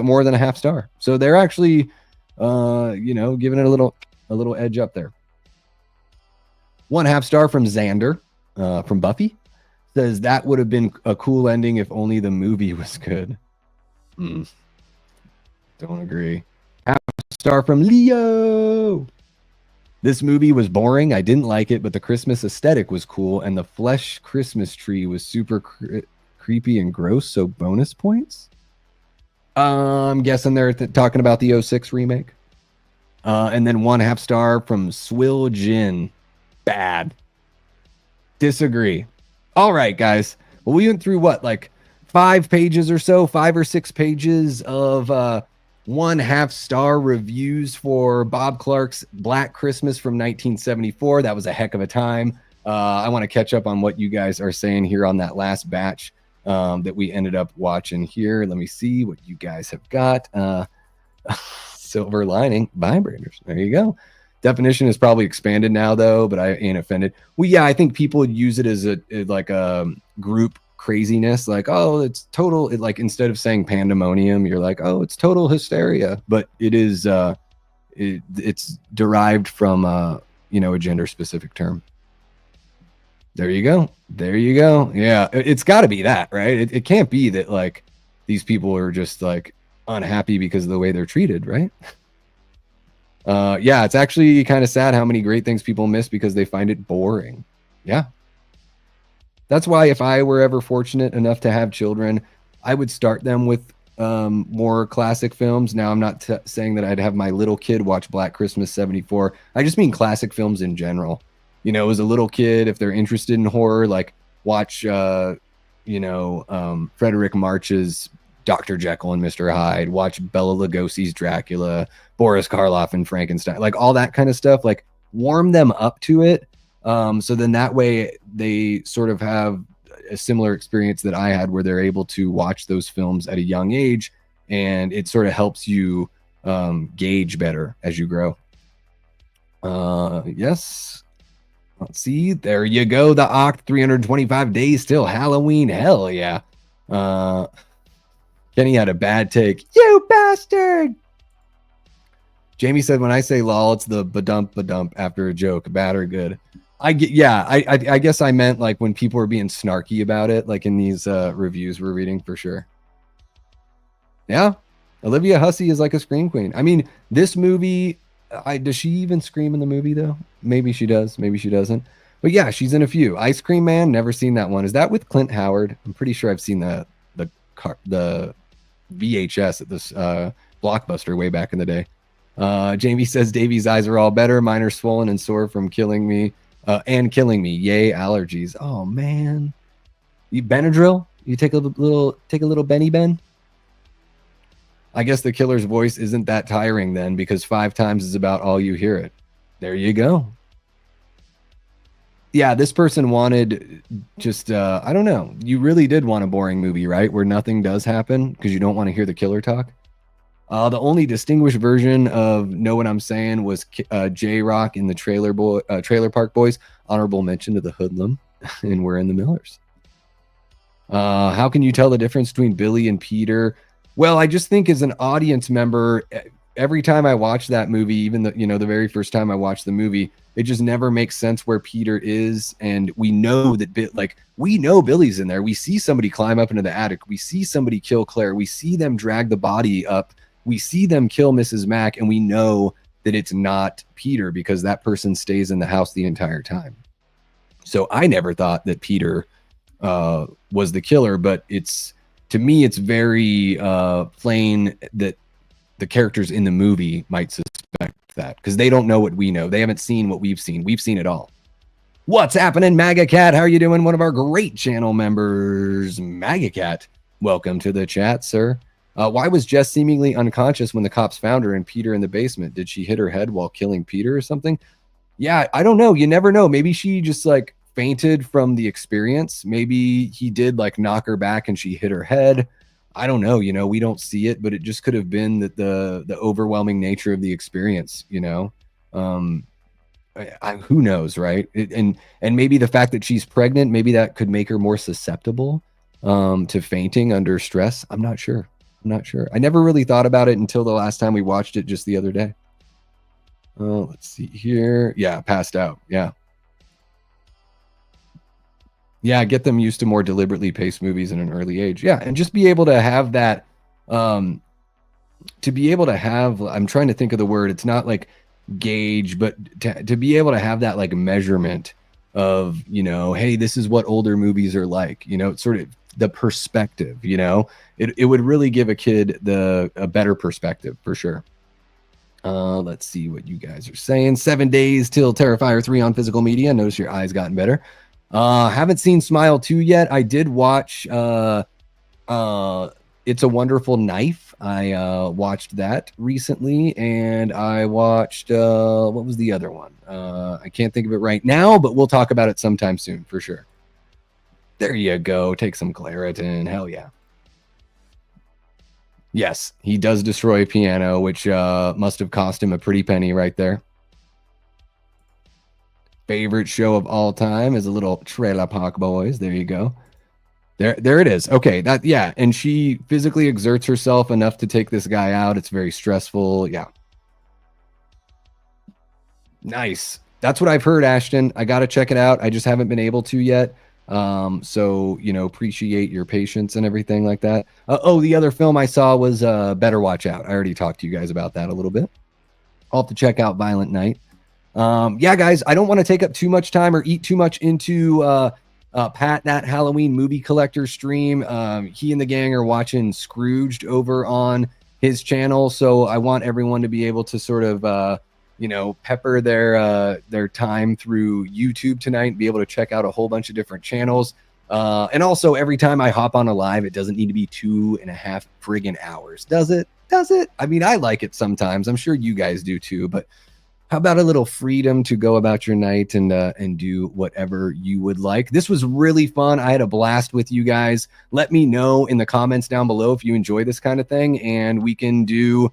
more than a half star. So they're actually, giving it a little edge up there. 1/2 star from Xander, from Buffy, says that would have been a cool ending if only the movie was good. Don't agree. 1/2 star from Leo. This movie was boring. I didn't like it, but the Christmas aesthetic was cool, and the flesh Christmas tree was super creepy and gross. So bonus points. I'm guessing they're talking about the 06 remake. And then 1/2 star from Swill Jin. Bad. Disagree. All right, guys. Well, we went through what, like 5 pages or so, 5 or 6 pages of 1/2 star reviews for Bob Clark's Black Christmas from 1974. That was a heck of a time. I want to catch up on what you guys are saying here on that last batch that we ended up watching here. Let me see what you guys have got. Silver lining vibrators. There you go. Definition is probably expanded now though, but I ain't offended. Well, yeah, I think people would use it as like a group craziness, like, oh, it's total, like instead of saying pandemonium, you're like, oh, it's total hysteria. But it is it's derived from a gender specific term. There you go. There you go. Yeah, it's got to be that, right? It can't be that like these people are just like unhappy because of the way they're treated, right? Yeah, it's actually kind of sad how many great things people miss because they find it boring. Yeah. That's why if I were ever fortunate enough to have children, I would start them with more classic films. Now, I'm not saying that I'd have my little kid watch Black Christmas 74. I just mean classic films in general. As a little kid, if they're interested in horror, like watch, Frederick March's Dr. Jekyll and Mr. Hyde, watch Bela Lugosi's Dracula, Boris Karloff and Frankenstein, like all that kind of stuff, like warm them up to it. So then that way they sort of have a similar experience that I had where they're able to watch those films at a young age, and it sort of helps you gauge better as you grow. Yes. Let's see. There you go. The Oct 325 days till Halloween. Hell yeah. Kenny had a bad take. You bastard. Jamie said, when I say lol, it's the badump after a joke, bad or good. I guess I meant like when people are being snarky about it, like in these reviews we're reading for sure. Yeah. Olivia Hussey is like a scream queen. I mean, this movie, does she even scream in the movie though? Maybe she does, maybe she doesn't. But yeah, she's in a few. Ice Cream Man, never seen that one. Is that with Clint Howard? I'm pretty sure I've seen the VHS at this Blockbuster way back in the day. Jamie says Davey's eyes are all better. Mine are swollen and sore from killing me. Yay, allergies. Oh man. You Benadryl? You take a little Benny Ben? I guess the killer's voice isn't that tiring then, because 5 times is about all you hear it. There you go. Yeah, this person wanted just, I don't know. You really did want a boring movie, right? Where nothing does happen because you don't want to hear the killer talk. The only distinguished version of Know What I'm Saying was J-Rock in the Trailer Park Boys. Honorable mention to the Hoodlum, and We're in the Millers. How can you tell the difference between Billy and Peter? Well, I just think as an audience member, every time I watch that movie, even the very first time I watched the movie, it just never makes sense where Peter is. And we know that we know Billy's in there. We see somebody climb up into the attic. We see somebody kill Claire. We see them drag the body up. We see them kill Mrs. Mack, and we know that it's not Peter because that person stays in the house the entire time. So I never thought that Peter was the killer, but to me, it's very plain that the characters in the movie might suspect that because they don't know what we know. They haven't seen what we've seen. We've seen it all. What's happening, MAGA Cat? How are you doing? One of our great channel members, MAGA Cat. Welcome to the chat, sir. Why was Jess seemingly unconscious when the cops found her and Peter in the basement? Did she hit her head while killing Peter or something? Yeah, I don't know. You never know. Maybe she just like fainted from the experience. Maybe he did like knock her back and she hit her head. I don't know. We don't see it, but it just could have been that the overwhelming nature of the experience. Who knows, right? And maybe the fact that she's pregnant, maybe that could make her more susceptible to fainting under stress. I'm not sure. I never really thought about it until the last time we watched it just the other day. Oh, let's see here. Yeah, passed out. Yeah, get them used to more deliberately paced movies in an early age. Yeah, and just be able to have that, I'm trying to think of the word. It's not like gauge, but to be able to have that like measurement of, hey, this is what older movies are like, it's sort of the perspective, it would really give a kid a better perspective for sure. Let's see what you guys are saying. 7 days till Terrifier 3 on physical media. Notice your eyes gotten better. Haven't seen Smile 2 yet. I did watch It's a Wonderful Knife. I watched that recently, and I watched what was the other one? I can't think of it right now, but we'll talk about it sometime soon for sure. There you go. Take some Claritin. Hell yeah. Yes, he does destroy a piano, which must have cost him a pretty penny right there. Favorite show of all time is a little Trailer Park Boys. There you go. There it is. Okay, yeah, and she physically exerts herself enough to take this guy out. It's very stressful. Yeah. Nice. That's what I've heard, Ashton. I got to check it out. I just haven't been able to yet. So, appreciate your patience and everything like that. The other film I saw was Better Watch Out. I already talked to you guys about that a little bit. I'll have to check out Violent Night. Yeah, guys, I don't want to take up too much time or eat too much into Pat, that Halloween movie collector stream. He and the gang are watching Scrooged over on his channel. So I want everyone to be able to sort of, pepper their time through YouTube tonight and be able to check out a whole bunch of different channels. And also every time I hop on a live, it doesn't need to be 2.5 friggin' hours. Does it? I mean, I like it sometimes. I'm sure you guys do too, but how about a little freedom to go about your night and do whatever you would like? This was really fun. I had a blast with you guys. Let me know in the comments down below if you enjoy this kind of thing, and we can do,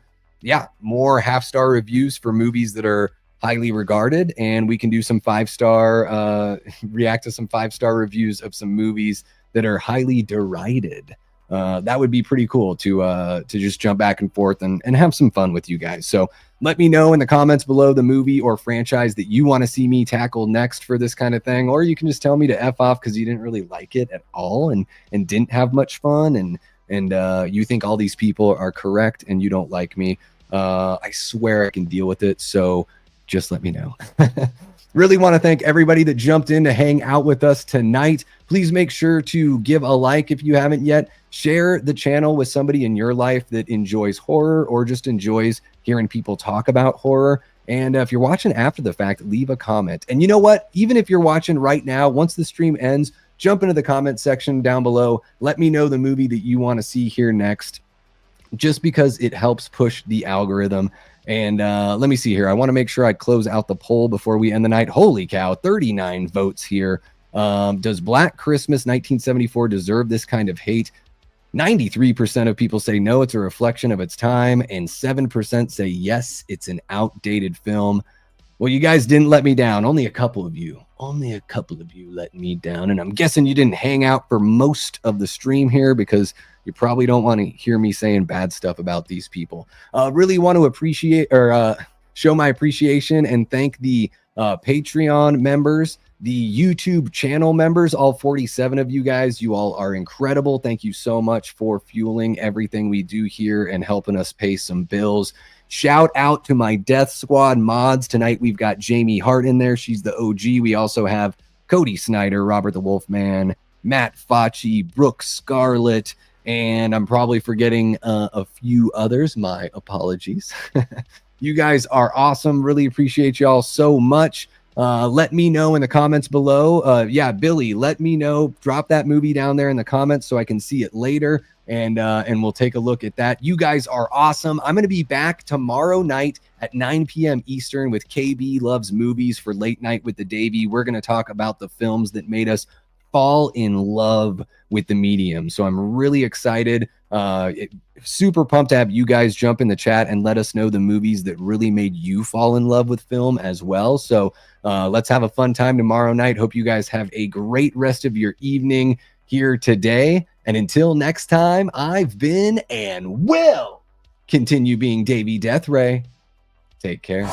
more half-star reviews for movies that are highly regarded, and we can do some 5-star, react to some 5-star reviews of some movies that are highly derided. That would be pretty cool to just jump back and forth and have some fun with you guys. So let me know in the comments below the movie or franchise that you want to see me tackle next for this kind of thing, or you can just tell me to F off because you didn't really like it at all and didn't have much fun and you think all these people are correct and you don't like me. I swear I can deal with it. So just let me know. Really want to thank everybody that jumped in to hang out with us tonight. Please make sure to give a like if you haven't yet. Share the channel with somebody in your life that enjoys horror or just enjoys hearing people talk about horror. And if you're watching after the fact, leave a comment. And you know what? Even if you're watching right now, once the stream ends, jump into the comment section down below. Let me know the movie that you want to see here next, just because it helps push the algorithm. And let me see here. I want to make sure I close out the poll before we end the night. Holy cow, 39 votes here. Does Black Christmas 1974 deserve this kind of hate? 93% of people say no, it's a reflection of its time, and 7% say yes, it's an outdated film. Well, you guys didn't let me down. Only a couple of you let me down. And I'm guessing you didn't hang out for most of the stream here because you probably don't want to hear me saying bad stuff about these people. Really want to appreciate or show my appreciation and thank the Patreon members, the YouTube channel members, all 47 of you guys. You all are incredible. Thank you so much for fueling everything we do here and helping us pay some bills. Shout out to my Death Squad mods. Tonight we've got Jamie Hart in there. She's the OG. We also have Cody Snyder, Robert the Wolfman, Matt Facci, Brooke Scarlett, and I'm probably forgetting a few others. My apologies. You guys are awesome. Really appreciate y'all so much. Let me know in the comments below. Billy, let me know. Drop that movie down there in the comments so I can see it later, and we'll take a look at that. You guys are awesome. I'm going to be back tomorrow night at 9 p.m. Eastern with KB Loves Movies for Late Night with the Davey. We're going to talk about the films that made us fall in love with the medium. So I'm really excited. Super pumped to have you guys jump in the chat and let us know the movies that really made you fall in love with film as well. So let's have a fun time tomorrow night. Hope you guys have a great rest of your evening here today. And until next time, I've been and will continue being Davey Death Ray. Take care.